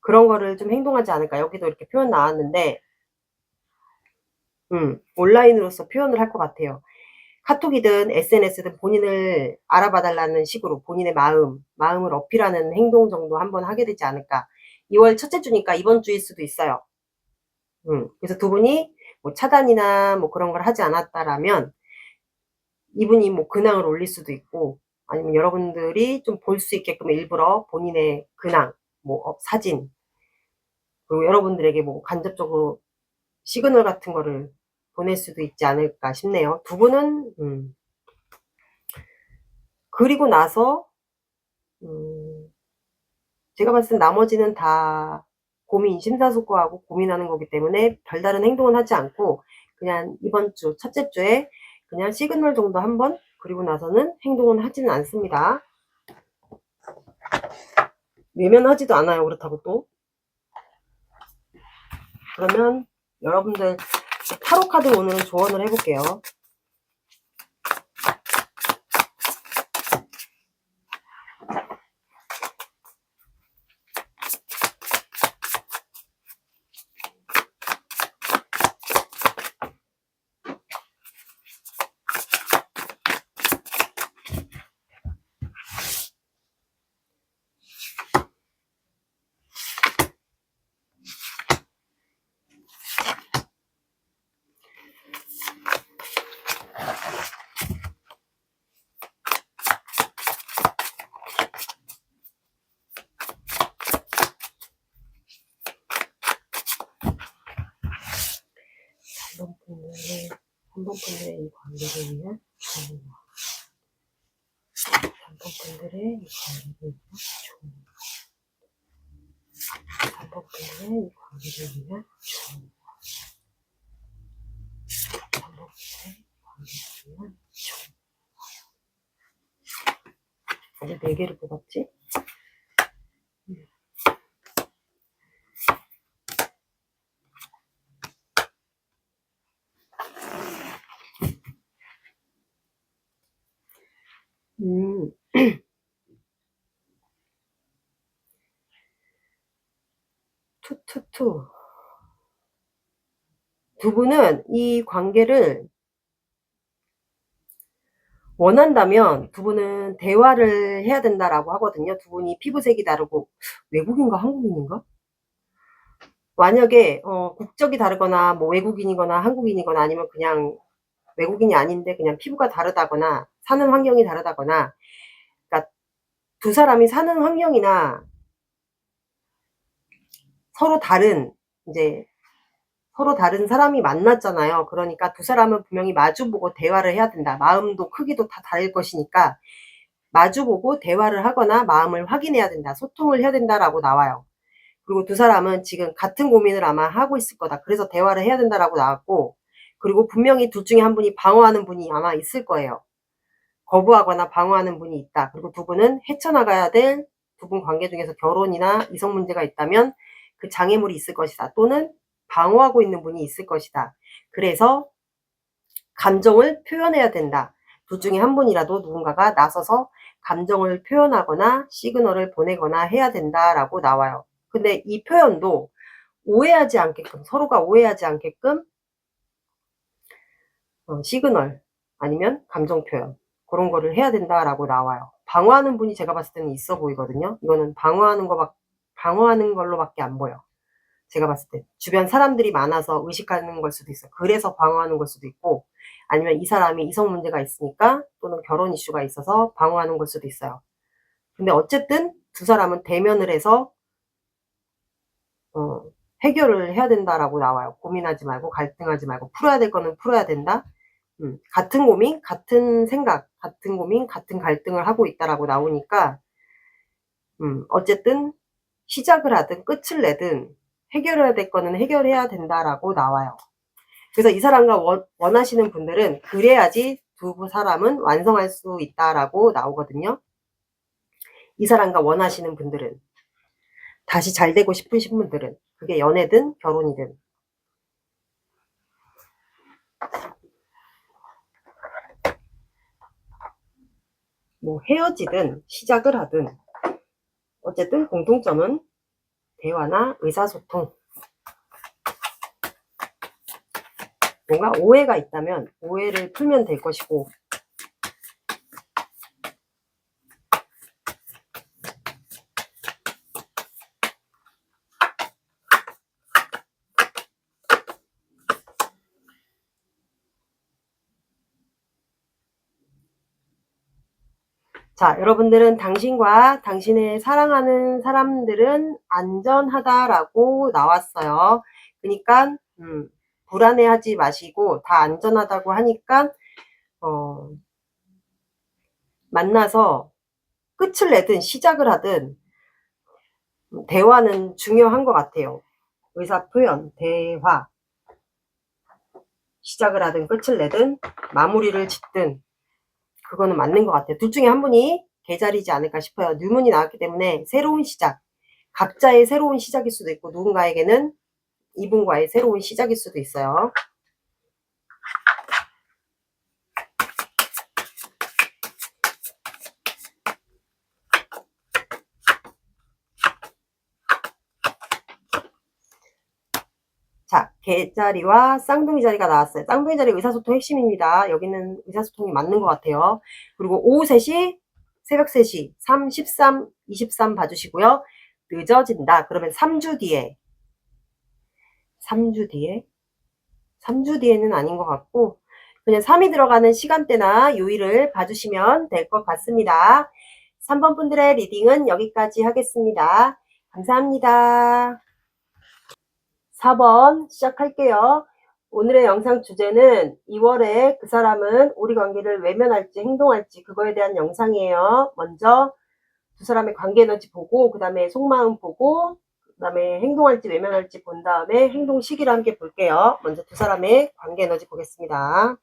A: 그런 거를 좀 행동하지 않을까. 여기도 이렇게 표현 나왔는데, 온라인으로서 표현을 할 것 같아요. 카톡이든 SNS든 본인을 알아봐 달라는 식으로 본인의 마음을 어필하는 행동 정도 한번 하게 되지 않을까. 2월 첫째 주니까 이번 주일 수도 있어요. 그래서 두 분이 뭐 차단이나 뭐 그런 걸 하지 않았다라면 이분이 뭐 근황을 올릴 수도 있고, 아니면 여러분들이 좀 볼 수 있게끔 일부러 본인의 근황, 뭐 사진, 그리고 여러분들에게 뭐 간접적으로 시그널 같은 거를 보낼 수도 있지 않을까 싶네요. 두 분은 그리고 나서 제가 봤을 땐 나머지는 다 고민, 심사숙고하고 고민하는 거기 때문에 별다른 행동은 하지 않고 그냥 이번 주 첫째 주에 그냥 시그널 정도 한번, 그리고 나서는 행동은 하지는 않습니다. 외면하지도 않아요. 그렇다고 또. 그러면 여러분들 타로 카드 오늘은 조언을 해볼게요. 한번분들의 이 관계를 위한 조언. 한번분들의 이 관계를 위한 조언. 한번분들의 이 관계를 위한 조언. 한번분들의 관계를 위한 조언. 아직 4개를 뽑았지? 투투투. 두 분은 이 관계를 원한다면 두 분은 대화를 해야 된다라고 하거든요. 두 분이 피부색이 다르고, 외국인가 한국인인가? 만약에 국적이 다르거나 뭐 외국인이거나 한국인이거나 아니면 그냥 외국인이 아닌데 그냥 피부가 다르다거나 사는 환경이 다르다거나, 그러니까 두 사람이 사는 환경이나 서로 다른 사람이 만났잖아요. 그러니까 두 사람은 분명히 마주보고 대화를 해야 된다. 마음도 크기도 다 다를 것이니까 마주보고 대화를 하거나 마음을 확인해야 된다. 소통을 해야 된다라고 나와요. 그리고 두 사람은 지금 같은 고민을 아마 하고 있을 거다. 그래서 대화를 해야 된다라고 나왔고, 그리고 분명히 둘 중에 한 분이 방어하는 분이 아마 있을 거예요. 거부하거나 방어하는 분이 있다. 그리고 두 분은 헤쳐나가야 될 두 분 관계 중에서 결혼이나 이성 문제가 있다면 그 장애물이 있을 것이다. 또는 방어하고 있는 분이 있을 것이다. 그래서 감정을 표현해야 된다. 둘 중에 한 분이라도 누군가가 나서서 감정을 표현하거나 시그널을 보내거나 해야 된다라고 나와요. 근데 이 표현도 오해하지 않게끔, 서로가 오해하지 않게끔 시그널 아니면 감정 표현, 그런 거를 해야 된다라고 나와요. 방어하는 분이 제가 봤을 때는 있어 보이거든요. 이거는 방어하는 걸로밖에 안 보여. 제가 봤을 때 주변 사람들이 많아서 의식하는 걸 수도 있어요. 그래서 방어하는 걸 수도 있고, 아니면 이 사람이 이성 문제가 있으니까, 또는 결혼 이슈가 있어서 방어하는 걸 수도 있어요. 근데 어쨌든 두 사람은 대면을 해서 해결을 해야 된다라고 나와요. 고민하지 말고 갈등하지 말고 풀어야 될 거는 풀어야 된다. 같은 고민, 같은 생각, 같은 고민, 같은 갈등을 하고 있다라고 나오니까 어쨌든 시작을 하든 끝을 내든 해결해야 될 거는 해결해야 된다라고 나와요. 그래서 이 사람과 원하시는 분들은 그래야지 두 사람은 완성할 수 있다라고 나오거든요. 이 사람과 원하시는 분들은, 다시 잘 되고 싶으신 분들은, 그게 연애든 결혼이든. 뭐 헤어지든 시작을 하든 어쨌든 공통점은 대화나 의사소통. 뭔가 오해가 있다면 오해를 풀면 될 것이고, 자, 여러분들은 당신과 당신의 사랑하는 사람들은 안전하다라고 나왔어요. 그러니까 불안해하지 마시고, 다 안전하다고 하니까 만나서 끝을 내든 시작을 하든 대화는 중요한 것 같아요. 의사표현, 대화. 시작을 하든 끝을 내든 마무리를 짓든 그거는 맞는 것 같아요. 둘 중에 한 분이 계자리지 않을까 싶어요. 뉴문이 나왔기 때문에 새로운 시작, 각자의 새로운 시작일 수도 있고 누군가에게는 이분과의 새로운 시작일 수도 있어요. 자, 개자리와 쌍둥이 자리가 나왔어요. 쌍둥이 자리 의사소통 핵심입니다. 여기는 의사소통이 맞는 것 같아요. 그리고 오후 3시, 새벽 3시, 3, 13, 23 봐주시고요. 늦어진다. 그러면 3주 뒤에. 3주 뒤에? 3주 뒤에는 아닌 것 같고 그냥 3이 들어가는 시간대나 요일을 봐주시면 될 것 같습니다. 3번 분들의 리딩은 여기까지 하겠습니다. 감사합니다. 4번 시작할게요. 오늘의 영상 주제는 2월에 그 사람은 우리 관계를 외면할지 행동할지 그거에 대한 영상이에요. 먼저 두 사람의 관계 에너지 보고 그 다음에 속마음 보고 그 다음에 행동할지 외면할지 본 다음에 행동 시기를 함께 볼게요. 먼저 두 사람의 관계 에너지 보겠습니다.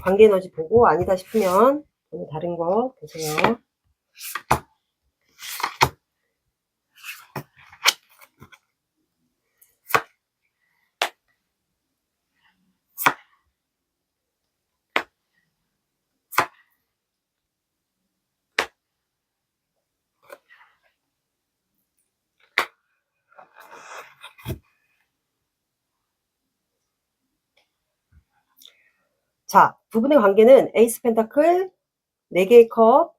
A: 관계 에너지 보고 아니다 싶으면 다른 거 보세요. 자, 두 분의 관계는 에이스 펜타클, 4개의 컵,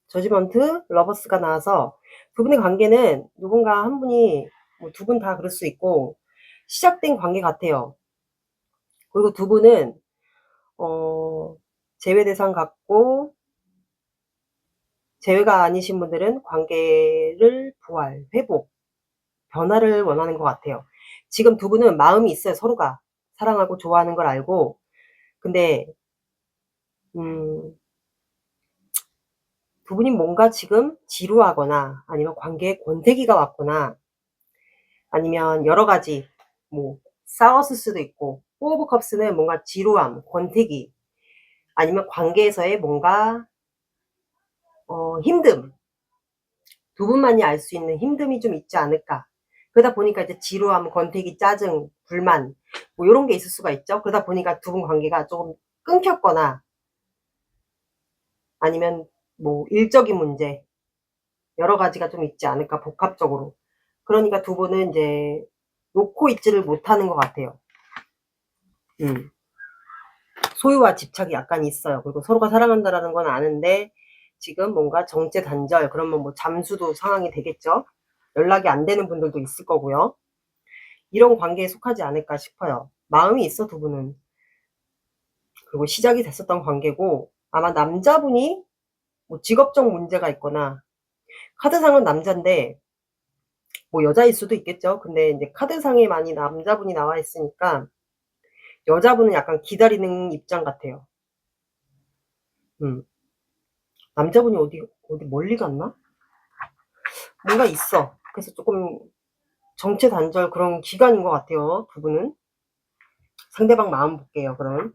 A: 저지먼트, 러버스가 나와서 두 분의 관계는 누군가 한 분이 뭐 두 분 다 그럴 수 있고 시작된 관계 같아요. 그리고 두 분은 제외 대상 같고 제외가 아니신 분들은 관계를 부활, 회복, 변화를 원하는 것 같아요. 지금 두 분은 마음이 있어요. 서로가 사랑하고 좋아하는 걸 알고. 근데 두 분이 뭔가 지금 지루하거나 아니면 관계에 권태기가 왔거나 아니면 여러 가지 뭐 싸웠을 수도 있고, 4 오브 컵스는 뭔가 지루함, 권태기 아니면 관계에서의 뭔가 힘듦, 두 분만이 알 수 있는 힘듦이 좀 있지 않을까. 그러다 보니까 이제 지루함, 권태기, 짜증, 불만 뭐 이런 게 있을 수가 있죠. 그러다 보니까 두 분 관계가 조금 끊겼거나 아니면 뭐 일적인 문제 여러 가지가 좀 있지 않을까, 복합적으로. 그러니까 두 분은 이제 놓고 있지를 못하는 것 같아요. 소유와 집착이 약간 있어요. 그리고 서로가 사랑한다라는 건 아는데 지금 뭔가 정체 단절, 그러면 뭐 잠수도 상황이 되겠죠. 연락이 안 되는 분들도 있을 거고요. 이런 관계에 속하지 않을까 싶어요. 마음이 있어, 두 분은. 그리고 시작이 됐었던 관계고, 아마 남자분이 뭐 직업적 문제가 있거나, 카드상은 남잔데 뭐 여자일 수도 있겠죠. 근데 이제 카드상에 많이 남자분이 나와 있으니까 여자분은 약간 기다리는 입장 같아요. 남자분이 어디 멀리 갔나? 뭔가 있어. 그래서 조금 정체단절 그런 기간인 것 같아요, 두 분은. 상대방 마음 볼게요, 그럼.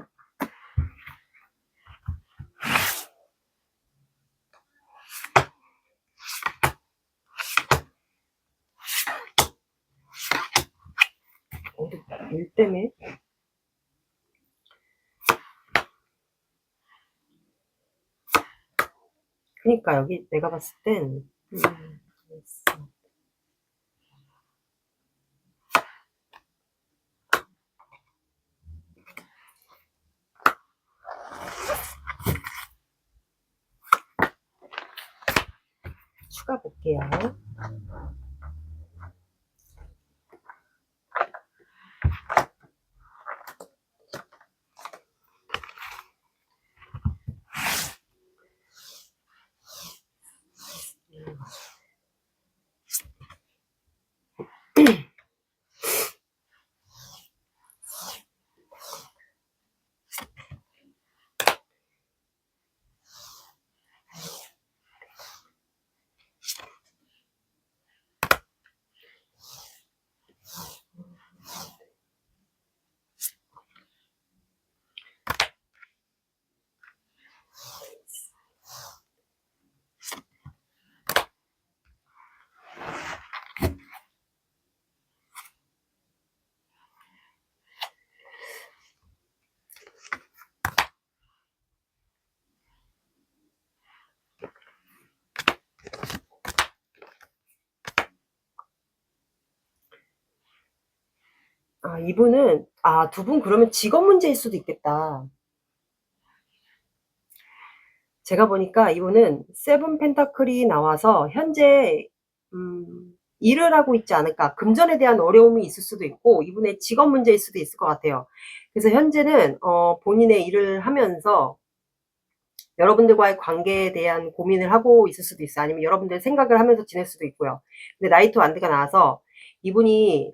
A: 어디, 일 때문에? 그니까 여기 내가 봤을 땐, 있어. 추가 볼게요. 아, 이분은, 두 분 그러면 직업 문제일 수도 있겠다. 제가 보니까 이분은 세븐 펜타클이 나와서 현재 일을 하고 있지 않을까. 금전에 대한 어려움이 있을 수도 있고 이분의 직업 문제일 수도 있을 것 같아요. 그래서 현재는 본인의 일을 하면서 여러분들과의 관계에 대한 고민을 하고 있을 수도 있어요. 아니면 여러분들 생각을 하면서 지낼 수도 있고요. 근데 나이트 완드가 나와서 이분이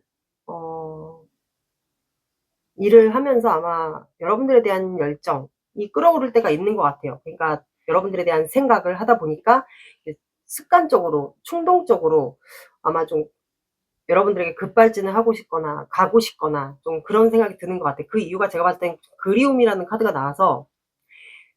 A: 일을 하면서 아마 여러분들에 대한 열정이 끌어오를 때가 있는 것 같아요. 그러니까 여러분들에 대한 생각을 하다 보니까 습관적으로, 충동적으로 아마 좀 여러분들에게 급발진을 하고 싶거나 가고 싶거나 좀 그런 생각이 드는 것 같아요. 그 이유가 제가 봤을 땐 그리움이라는 카드가 나와서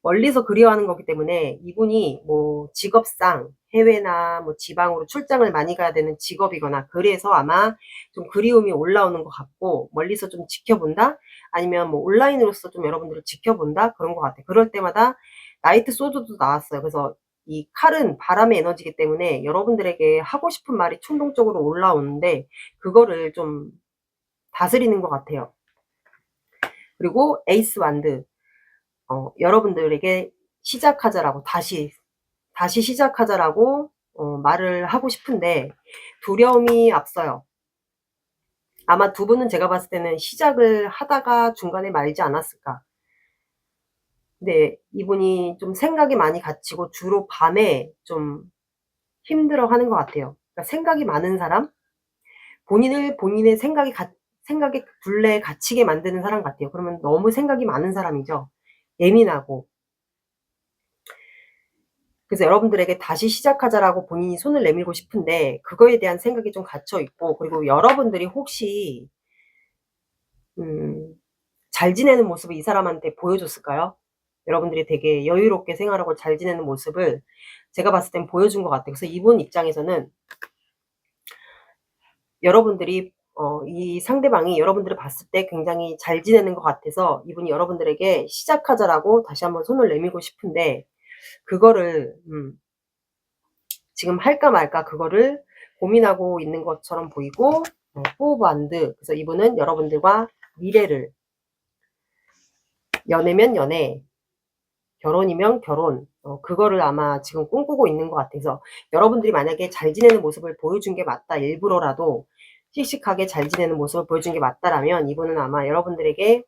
A: 멀리서 그리워하는 거기 때문에 이분이 뭐 직업상 해외나 뭐 지방으로 출장을 많이 가야 되는 직업이거나 그래서 아마 좀 그리움이 올라오는 것 같고 멀리서 좀 지켜본다? 아니면 뭐 온라인으로서 좀 여러분들을 지켜본다? 그런 것 같아요. 그럴 때마다 나이트 소드도 나왔어요. 그래서 이 칼은 바람의 에너지이기 때문에 여러분들에게 하고 싶은 말이 충동적으로 올라오는데 그거를 좀 다스리는 것 같아요. 그리고 에이스 완드. 여러분들에게 시작하자라고 다시 시작하자라고 말을 하고 싶은데 두려움이 앞서요. 아마 두 분은 제가 봤을 때는 시작을 하다가 중간에 말지 않았을까. 근데 이분이 좀 생각이 많이 갇히고 주로 밤에 좀 힘들어하는 것 같아요. 그러니까 생각이 많은 사람, 본인의 생각에 굴레에 갇히게 만드는 사람 같아요. 그러면 너무 생각이 많은 사람이죠. 예민하고. 그래서 여러분들에게 다시 시작하자라고 본인이 손을 내밀고 싶은데 그거에 대한 생각이 좀 갇혀 있고 그리고 여러분들이 혹시 잘 지내는 모습을 이 사람한테 보여줬을까요? 여러분들이 되게 여유롭게 생활하고 잘 지내는 모습을 제가 봤을 땐 보여준 것 같아요. 그래서 이분 입장에서는 여러분들이 이 상대방이 여러분들을 봤을 때 굉장히 잘 지내는 것 같아서 이분이 여러분들에게 시작하자라고 다시 한번 손을 내밀고 싶은데 그거를 지금 할까 말까 그거를 고민하고 있는 것처럼 보이고 포 반드. 그래서 이분은 여러분들과 미래를 연애면 연애, 결혼이면 결혼 그거를 아마 지금 꿈꾸고 있는 것 같아서 여러분들이 만약에 잘 지내는 모습을 보여준 게 맞다 일부러라도 씩씩하게 잘 지내는 모습을 보여준 게 맞다라면 이분은 아마 여러분들에게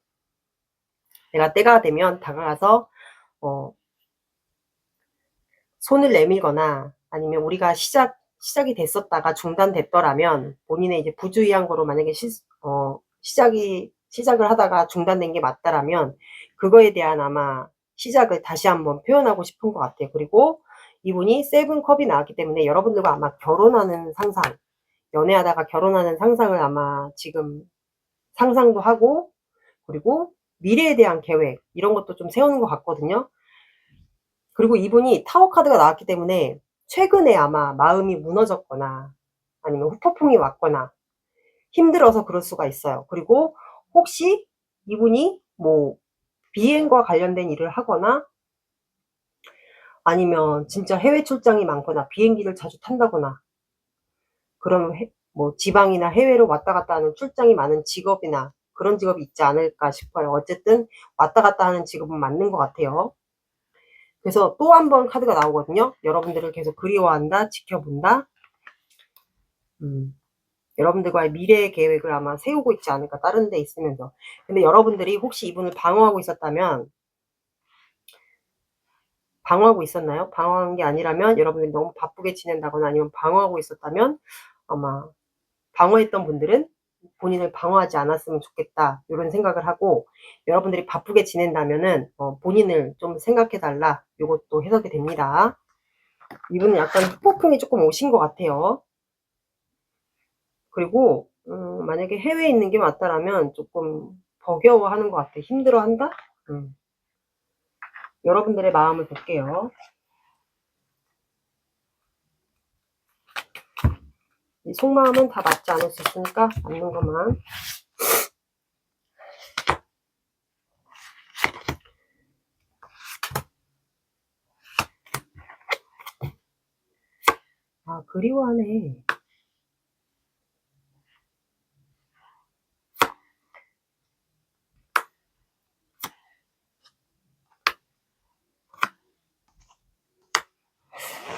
A: 내가 때가 되면 다가가서 손을 내밀거나 아니면 우리가 시작이 됐었다가 중단됐더라면 본인의 이제 부주의한 거로 만약에 시작을 하다가 중단된 게 맞다라면 그거에 대한 아마 시작을 다시 한번 표현하고 싶은 것 같아요. 그리고 이분이 세븐컵이 나왔기 때문에 여러분들과 아마 결혼하는 상상, 연애하다가 결혼하는 상상을 아마 지금 상상도 하고, 그리고 미래에 대한 계획 이런 것도 좀 세우는 것 같거든요. 그리고 이분이 타워 카드가 나왔기 때문에 최근에 아마 마음이 무너졌거나 아니면 후폭풍이 왔거나 힘들어서 그럴 수가 있어요. 그리고 혹시 이분이 뭐 비행과 관련된 일을 하거나 아니면 진짜 해외 출장이 많거나 비행기를 자주 탄다거나 그런 뭐 지방이나 해외로 왔다 갔다 하는 출장이 많은 직업이나 그런 직업이 있지 않을까 싶어요. 어쨌든 왔다 갔다 하는 직업은 맞는 것 같아요. 그래서 또 한 번 카드가 나오거든요. 여러분들을 계속 그리워한다, 지켜본다. 여러분들과의 미래의 계획을 아마 세우고 있지 않을까, 다른 데 있으면서. 근데 여러분들이 혹시 이분을 방어하고 있었다면, 방어하고 있었나요? 방어한 게 아니라면 여러분들이 너무 바쁘게 지낸다거나 아니면 방어하고 있었다면 아마 방어했던 분들은 본인을 방어하지 않았으면 좋겠다 이런 생각을 하고, 여러분들이 바쁘게 지낸다면은 본인을 좀 생각해 달라, 이것도 해석이 됩니다. 이분은 약간 후폭풍이 조금 오신 것 같아요. 그리고 만약에 해외에 있는 게 맞다라면 조금 버겨워하는 것 같아. 힘들어한다? 여러분들의 마음을 볼게요. 이 속마음은 다 맞지 않을 수 있으니까 맞는 것만. 아, 그리워하네.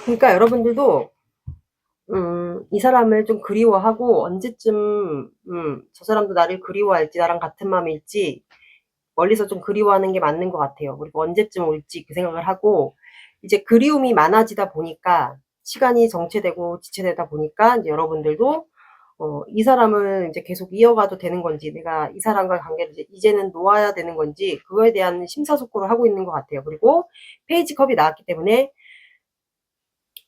A: 그러니까 여러분들도 이 사람을 좀 그리워하고 언제쯤 저 사람도 나를 그리워할지, 나랑 같은 마음일지 멀리서 좀 그리워하는 게 맞는 것 같아요. 그리고 언제쯤 올지 그 생각을 하고, 이제 그리움이 많아지다 보니까 시간이 정체되고 지체되다 보니까 이제 여러분들도 이 사람을 이제 계속 이어가도 되는 건지, 내가 이 사람과의 관계를 이제는 놓아야 되는 건지, 그거에 대한 심사숙고를 하고 있는 것 같아요. 그리고 페이지 컵이 나왔기 때문에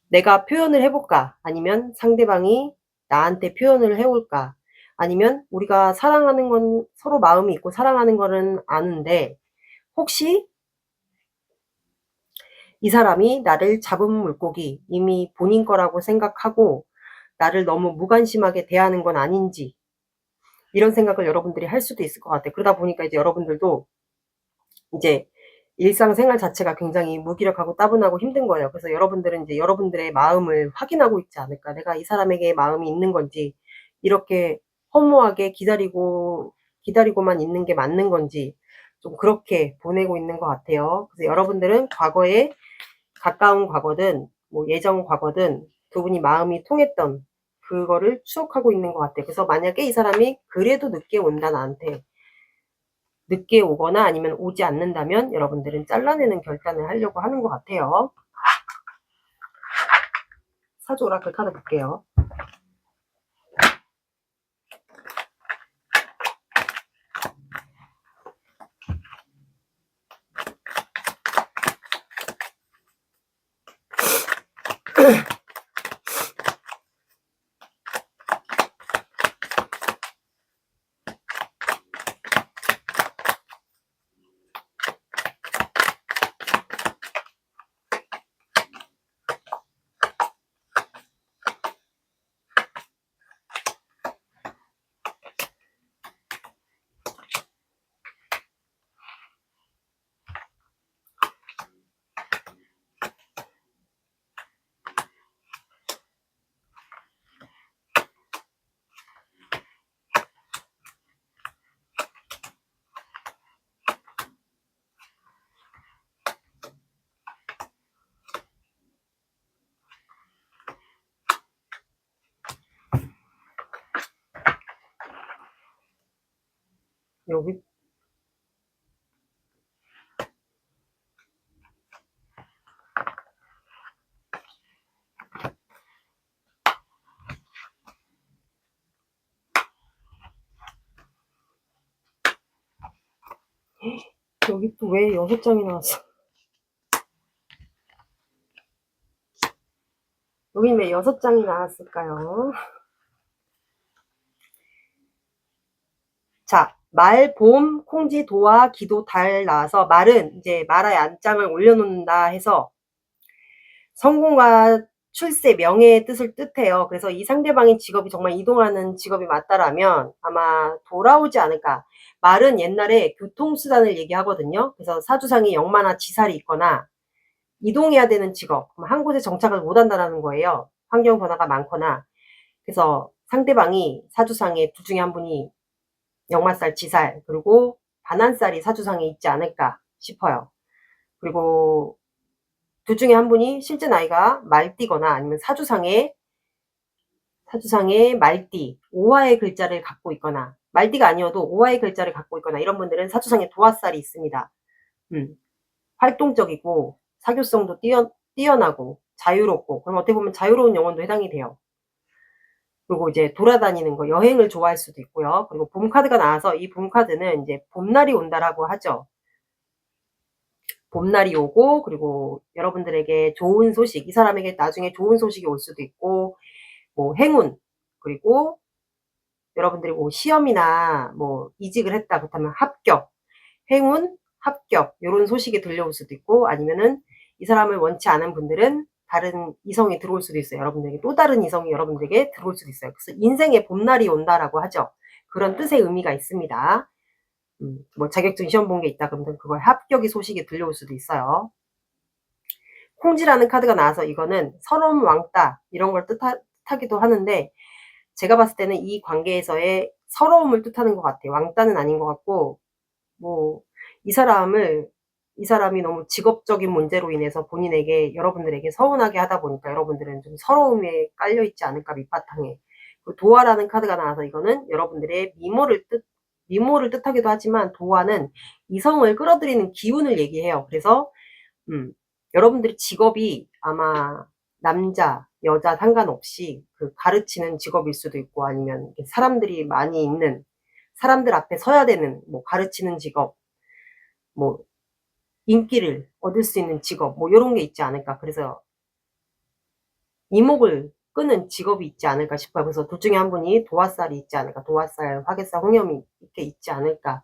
A: 내가 표현을 해볼까? 아니면 상대방이 나한테 표현을 해올까? 아니면 우리가 사랑하는 건 서로 마음이 있고 사랑하는 거는 아는데 혹시 이 사람이 나를 잡은 물고기, 이미 본인 거라고 생각하고 나를 너무 무관심하게 대하는 건 아닌지, 이런 생각을 여러분들이 할 수도 있을 것 같아요. 그러다 보니까 이제 여러분들도 이제 일상생활 자체가 굉장히 무기력하고 따분하고 힘든 거예요. 그래서 여러분들은 이제 여러분들의 마음을 확인하고 있지 않을까. 내가 이 사람에게 마음이 있는 건지, 이렇게 허무하게 기다리고만 있는 게 맞는 건지, 좀 그렇게 보내고 있는 것 같아요. 그래서 여러분들은 과거에 가까운 과거든 뭐 예전 과거든 두 분이 마음이 통했던 그거를 추억하고 있는 것 같아요. 그래서 만약에 이 사람이 그래도 늦게 온다, 나한테 늦게 오거나 아니면 오지 않는다면 여러분들은 잘라내는 결단을 하려고 하는 것 같아요. 사주 오라클 카드 볼게요. 여기 여기 또 왜 6장이 나왔어? 여긴 왜 6장이 나왔을까요? 자, 말, 봄, 콩지, 도화, 기도, 달 나와서 말은 이제 말의 안장을 올려놓는다 해서 성공과 출세, 명예의 뜻을 뜻해요. 그래서 이 상대방의 직업이 정말 이동하는 직업이 맞다라면 아마 돌아오지 않을까. 말은 옛날에 교통수단을 얘기하거든요. 그래서 사주상에 역마나 지살이 있거나 이동해야 되는 직업, 한 곳에 정착을 못한다는 거예요. 환경 변화가 많거나. 그래서 상대방이 사주상에 둘 중에 한 분이 역마살, 지살, 그리고 반한살이 사주상에 있지 않을까 싶어요. 그리고 둘 중에 한 분이 실제 나이가 말띠거나 아니면 사주상에 말띠, 오화의 글자를 갖고 있거나 말띠가 아니어도 오화의 글자를 갖고 있거나 이런 분들은 사주상에 도화살이 있습니다. 활동적이고 사교성도 뛰어나고 자유롭고 그럼 어떻게 보면 자유로운 영혼도 해당이 돼요. 그리고 이제 돌아다니는 거, 여행을 좋아할 수도 있고요. 그리고 봄 카드가 나와서 이 봄 카드는 이제 봄날이 온다라고 하죠. 봄날이 오고 그리고 여러분들에게 좋은 소식, 이 사람에게 나중에 좋은 소식이 올 수도 있고 뭐 행운, 그리고 여러분들이 뭐 시험이나 뭐 이직을 했다 그렇다면 합격, 행운, 합격 이런 소식이 들려올 수도 있고 아니면은 이 사람을 원치 않은 분들은 다른 이성이 들어올 수도 있어요. 여러분들에게 또 다른 이성이 여러분들에게 들어올 수도 있어요. 그래서 인생의 봄날이 온다라고 하죠. 그런 뜻의 의미가 있습니다. 뭐 자격증 시험 본 게 있다 그러면 그걸 합격의 소식이 들려올 수도 있어요. 콩지라는 카드가 나와서 이거는 서러움 왕따 이런 걸 뜻하기도 하는데 제가 봤을 때는 이 관계에서의 서러움을 뜻하는 것 같아요. 왕따는 아닌 것 같고 뭐 이 사람이 너무 직업적인 문제로 인해서 본인에게 여러분들에게 서운하게 하다 보니까 여러분들은 좀 서러움에 깔려 있지 않을까 밑바탕에. 도화라는 카드가 나와서 이거는 여러분들의 미모를 뜻하기도 하지만 도화는 이성을 끌어들이는 기운을 얘기해요. 그래서 여러분들의 직업이 아마 남자, 여자 상관없이 그 가르치는 직업일 수도 있고 아니면 사람들이 많이 있는 사람들 앞에 서야 되는 뭐 가르치는 직업, 뭐 인기를 얻을 수 있는 직업 뭐 이런 게 있지 않을까. 그래서 이목을 끄는 직업이 있지 않을까 싶어요. 그래서 둘 중에 한 분이 도화살이 있지 않을까. 도화살, 화개살, 홍염이 이렇게 있지 않을까.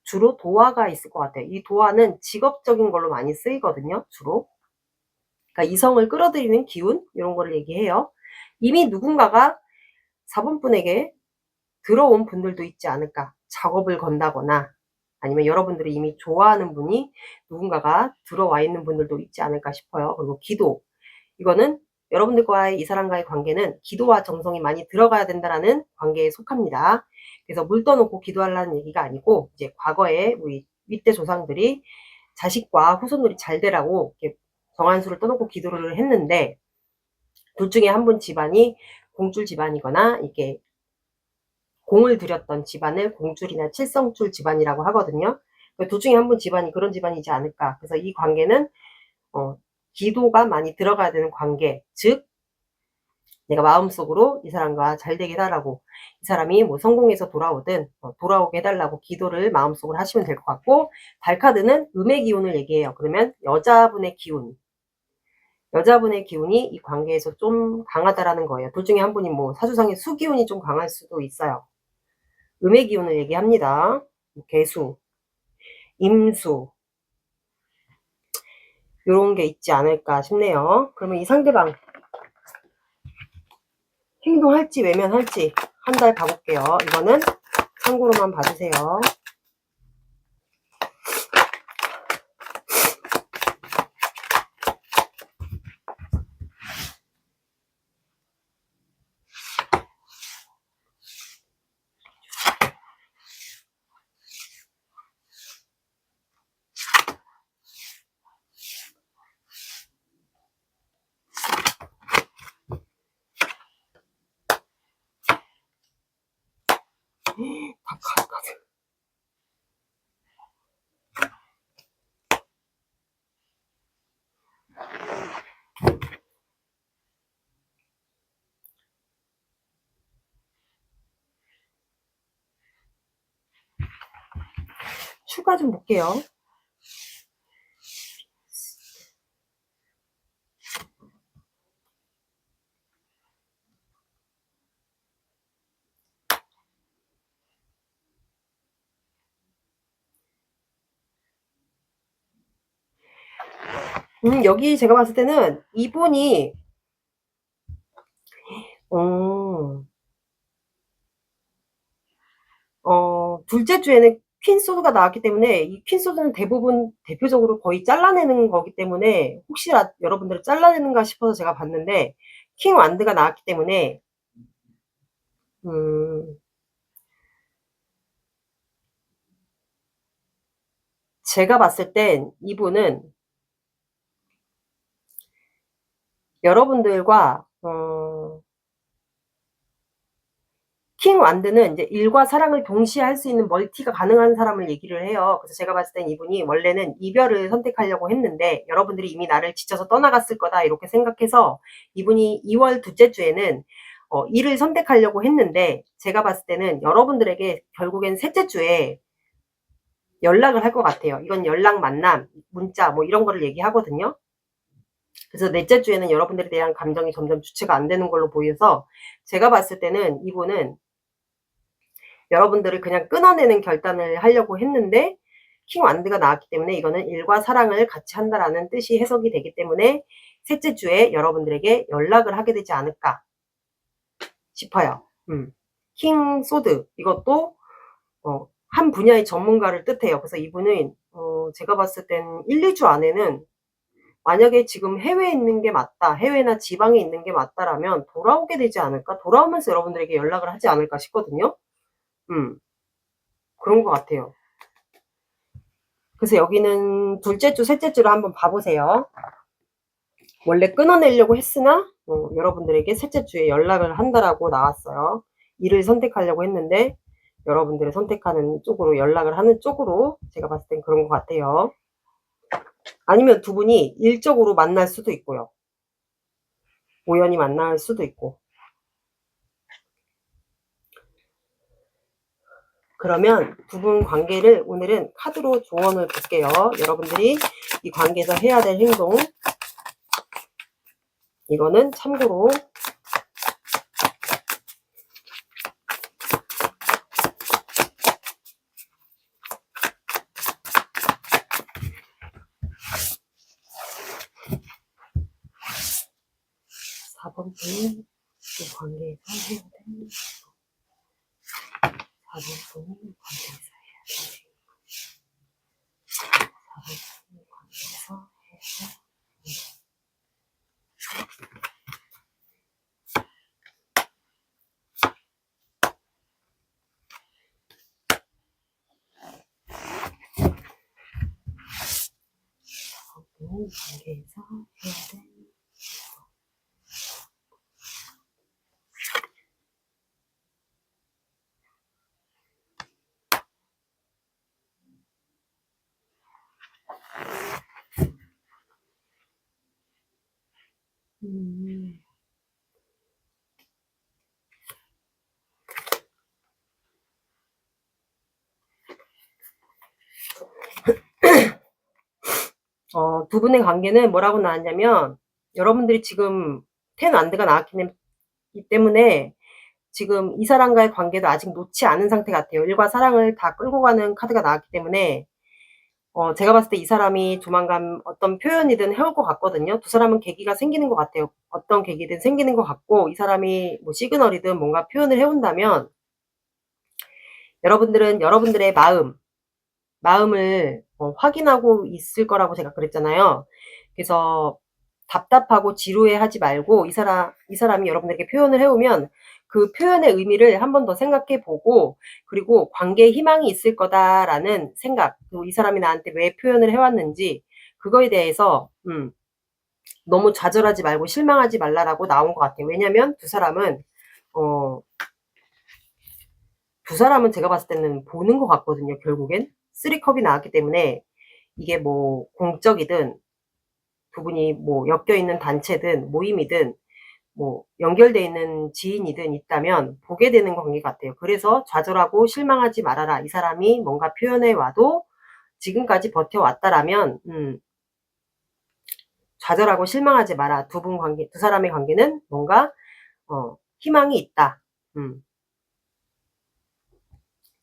A: 주로 도화가 있을 것 같아요. 이 도화는 직업적인 걸로 많이 쓰이거든요. 주로. 그러니까 이성을 끌어들이는 기운 이런 거를 얘기해요. 이미 누군가가 4번 분에게 들어온 분들도 있지 않을까. 작업을 건다거나 아니면 여러분들이 이미 좋아하는 분이 누군가가 들어와 있는 분들도 있지 않을까 싶어요. 그리고 기도. 이거는 여러분들과의 이 사람과의 관계는 기도와 정성이 많이 들어가야 된다라는 관계에 속합니다. 그래서 물 떠놓고 기도하라는 얘기가 아니고 이제 과거에 우리 윗대 조상들이 자식과 후손들이 잘 되라고 이렇게 정한수를 떠놓고 기도를 했는데 둘 중에 한 분 집안이 공줄 집안이거나 이렇게 공을 들였던 집안을 공줄이나 칠성줄 집안이라고 하거든요. 둘 중에 한 분 집안이 그런 집안이지 않을까. 그래서 이 관계는 기도가 많이 들어가야 되는 관계, 즉 내가 마음속으로 이 사람과 잘 되게 해달라고 이 사람이 뭐 성공해서 돌아오든 돌아오게 해달라고 기도를 마음속으로 하시면 될 것 같고 달카드는 음의 기운을 얘기해요. 그러면 여자분의 기운이 이 관계에서 좀 강하다라는 거예요. 둘 중에 한 분이 뭐 사주상의 수기운이 좀 강할 수도 있어요. 음의 기운을 얘기합니다. 개수, 임수 요런 게 있지 않을까 싶네요. 그러면 이 상대방 행동할지 외면할지 한 달 봐볼게요. 이거는 참고로만 봐주세요. 출가 좀 볼게요. 여기 제가 봤을 때는 이분이 둘째 주에는 퀸소드가 나왔기 때문에 이 퀸소드는 대부분 대표적으로 거의 잘라내는 거기 때문에 혹시 여러분들은 잘라내는가 싶어서 제가 봤는데 킹 완드가 나왔기 때문에 제가 봤을 땐 이분은 여러분들과 킹 완드는 이제 일과 사랑을 동시에 할 수 있는 멀티가 가능한 사람을 얘기를 해요. 그래서 제가 봤을 땐 이분이 원래는 이별을 선택하려고 했는데 여러분들이 이미 나를 지쳐서 떠나갔을 거다 이렇게 생각해서 이분이 2월 둘째 주에는 일을 선택하려고 했는데 제가 봤을 때는 여러분들에게 결국엔 셋째 주에 연락을 할 것 같아요. 이건 연락, 만남, 문자 뭐 이런 거를 얘기하거든요. 그래서 넷째 주에는 여러분들에 대한 감정이 점점 주체가 안 되는 걸로 보여서 제가 봤을 때는 이분은 여러분들을 그냥 끊어내는 결단을 하려고 했는데 킹 완드가 나왔기 때문에 이거는 일과 사랑을 같이 한다라는 뜻이 해석이 되기 때문에 셋째 주에 여러분들에게 연락을 하게 되지 않을까 싶어요. 킹 소드 이것도 한 분야의 전문가를 뜻해요. 그래서 이분은 제가 봤을 땐 1, 2주 안에는 만약에 지금 해외에 있는 게 맞다, 해외나 지방에 있는 게 맞다라면 돌아오게 되지 않을까? 돌아오면서 여러분들에게 연락을 하지 않을까 싶거든요. 그런 것 같아요. 그래서 여기는 둘째 주, 셋째 주를 한번 봐보세요. 원래 끊어내려고 했으나 여러분들에게 셋째 주에 연락을 한다라고 나왔어요. 일을 선택하려고 했는데 여러분들의 선택하는 쪽으로 연락을 하는 쪽으로 제가 봤을 땐 그런 것 같아요. 아니면 두 분이 일적으로 만날 수도 있고요. 우연히 만날 수도 있고. 그러면 두 분 관계를 오늘은 카드로 조언을 볼게요. 여러분들이 이 관계에서 해야 될 행동 이거는 참고로 번 분이 이 관계에서 해야 될 4번 분이 관계에서 해야 될 4번 분이 관계에서 해야 될 관계에서 해야 될 두 분의 관계는 뭐라고 나왔냐면 여러분들이 지금 10 완드가 나왔기 때문에 지금 이 사람과의 관계도 아직 놓지 않은 상태 같아요. 일과 사랑을 다 끌고 가는 카드가 나왔기 때문에 제가 봤을 때 이 사람이 조만간 어떤 표현이든 해올 것 같거든요. 두 사람은 계기가 생기는 것 같아요. 어떤 계기든 생기는 것 같고 이 사람이 뭐 시그널이든 뭔가 표현을 해온다면 여러분들은 여러분들의 마음을 확인하고 있을 거라고 제가 그랬잖아요. 그래서 답답하고 지루해하지 말고 이 사람이 여러분들에게 표현을 해오면 그 표현의 의미를 한 번 더 생각해 보고 그리고 관계에 희망이 있을 거다라는 생각 그리고 이 사람이 나한테 왜 표현을 해왔는지 그거에 대해서 너무 좌절하지 말고 실망하지 말라라고 나온 것 같아요. 왜냐면 두 사람은 제가 봤을 때는 보는 것 같거든요. 결국엔 3컵이 나왔기 때문에 이게 뭐 공적이든 두 분이 뭐 엮여있는 단체든 모임이든 뭐 연결되어 있는 지인이든 있다면 보게 되는 관계 같아요. 그래서 좌절하고 실망하지 말아라. 이 사람이 뭔가 표현해 와도 지금까지 버텨왔다라면 좌절하고 실망하지 마라. 두 사람의 관계는 뭔가 희망이 있다.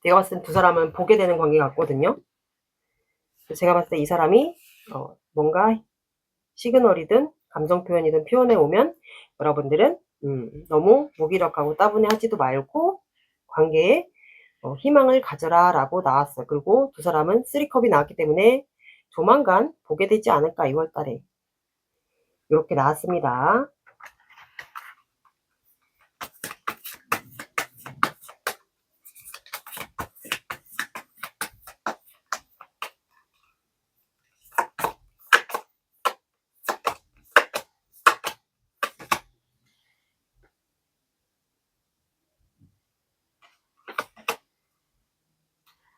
A: 내가 봤을 땐 두 사람은 보게 되는 관계 같거든요. 제가 봤을 때 이 사람이 뭔가 시그널이든 감정 표현이든 표현해 오면 여러분들은 너무 무기력하고 따분해하지도 말고 관계에 희망을 가져라 라고 나왔어요. 그리고 두 사람은 3컵이 나왔기 때문에 조만간 보게 되지 않을까 2월달에 이렇게 나왔습니다.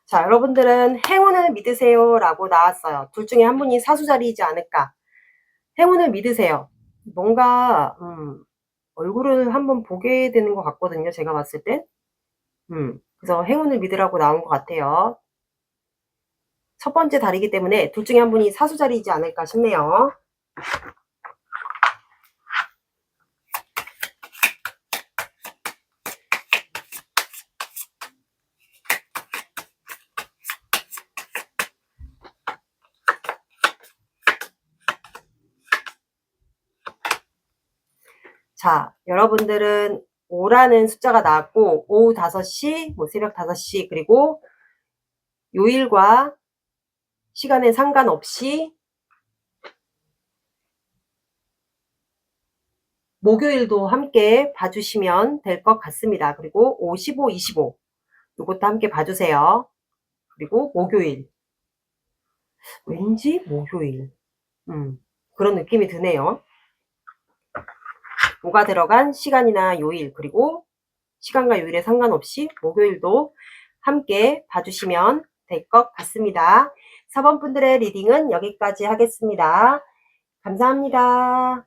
A: 자, 여러분들은 행운을 믿으세요 라고 나왔어요. 둘 중에 한 분이 사수자리이지 않을까. 행운을 믿으세요. 뭔가 얼굴을 한번 보게 되는 것 같거든요. 제가 봤을 땐. 그래서 행운을 믿으라고 나온 것 같아요. 첫 번째 달이기 때문에 둘 중에 한 분이 사수자리이지 않을까 싶네요. 자, 여러분들은 5라는 숫자가 나왔고 오후 5시, 새벽 5시 그리고 요일과 시간에 상관없이 목요일도 함께 봐주시면 될 것 같습니다. 그리고 5, 15, 25 이것도 함께 봐주세요. 그리고 목요일 왠지 목요일 그런 느낌이 드네요. 5가 들어간 시간이나 요일 그리고 시간과 요일에 상관없이 목요일도 함께 봐주시면 될 것 같습니다. 4번 분들의 리딩은 여기까지 하겠습니다. 감사합니다.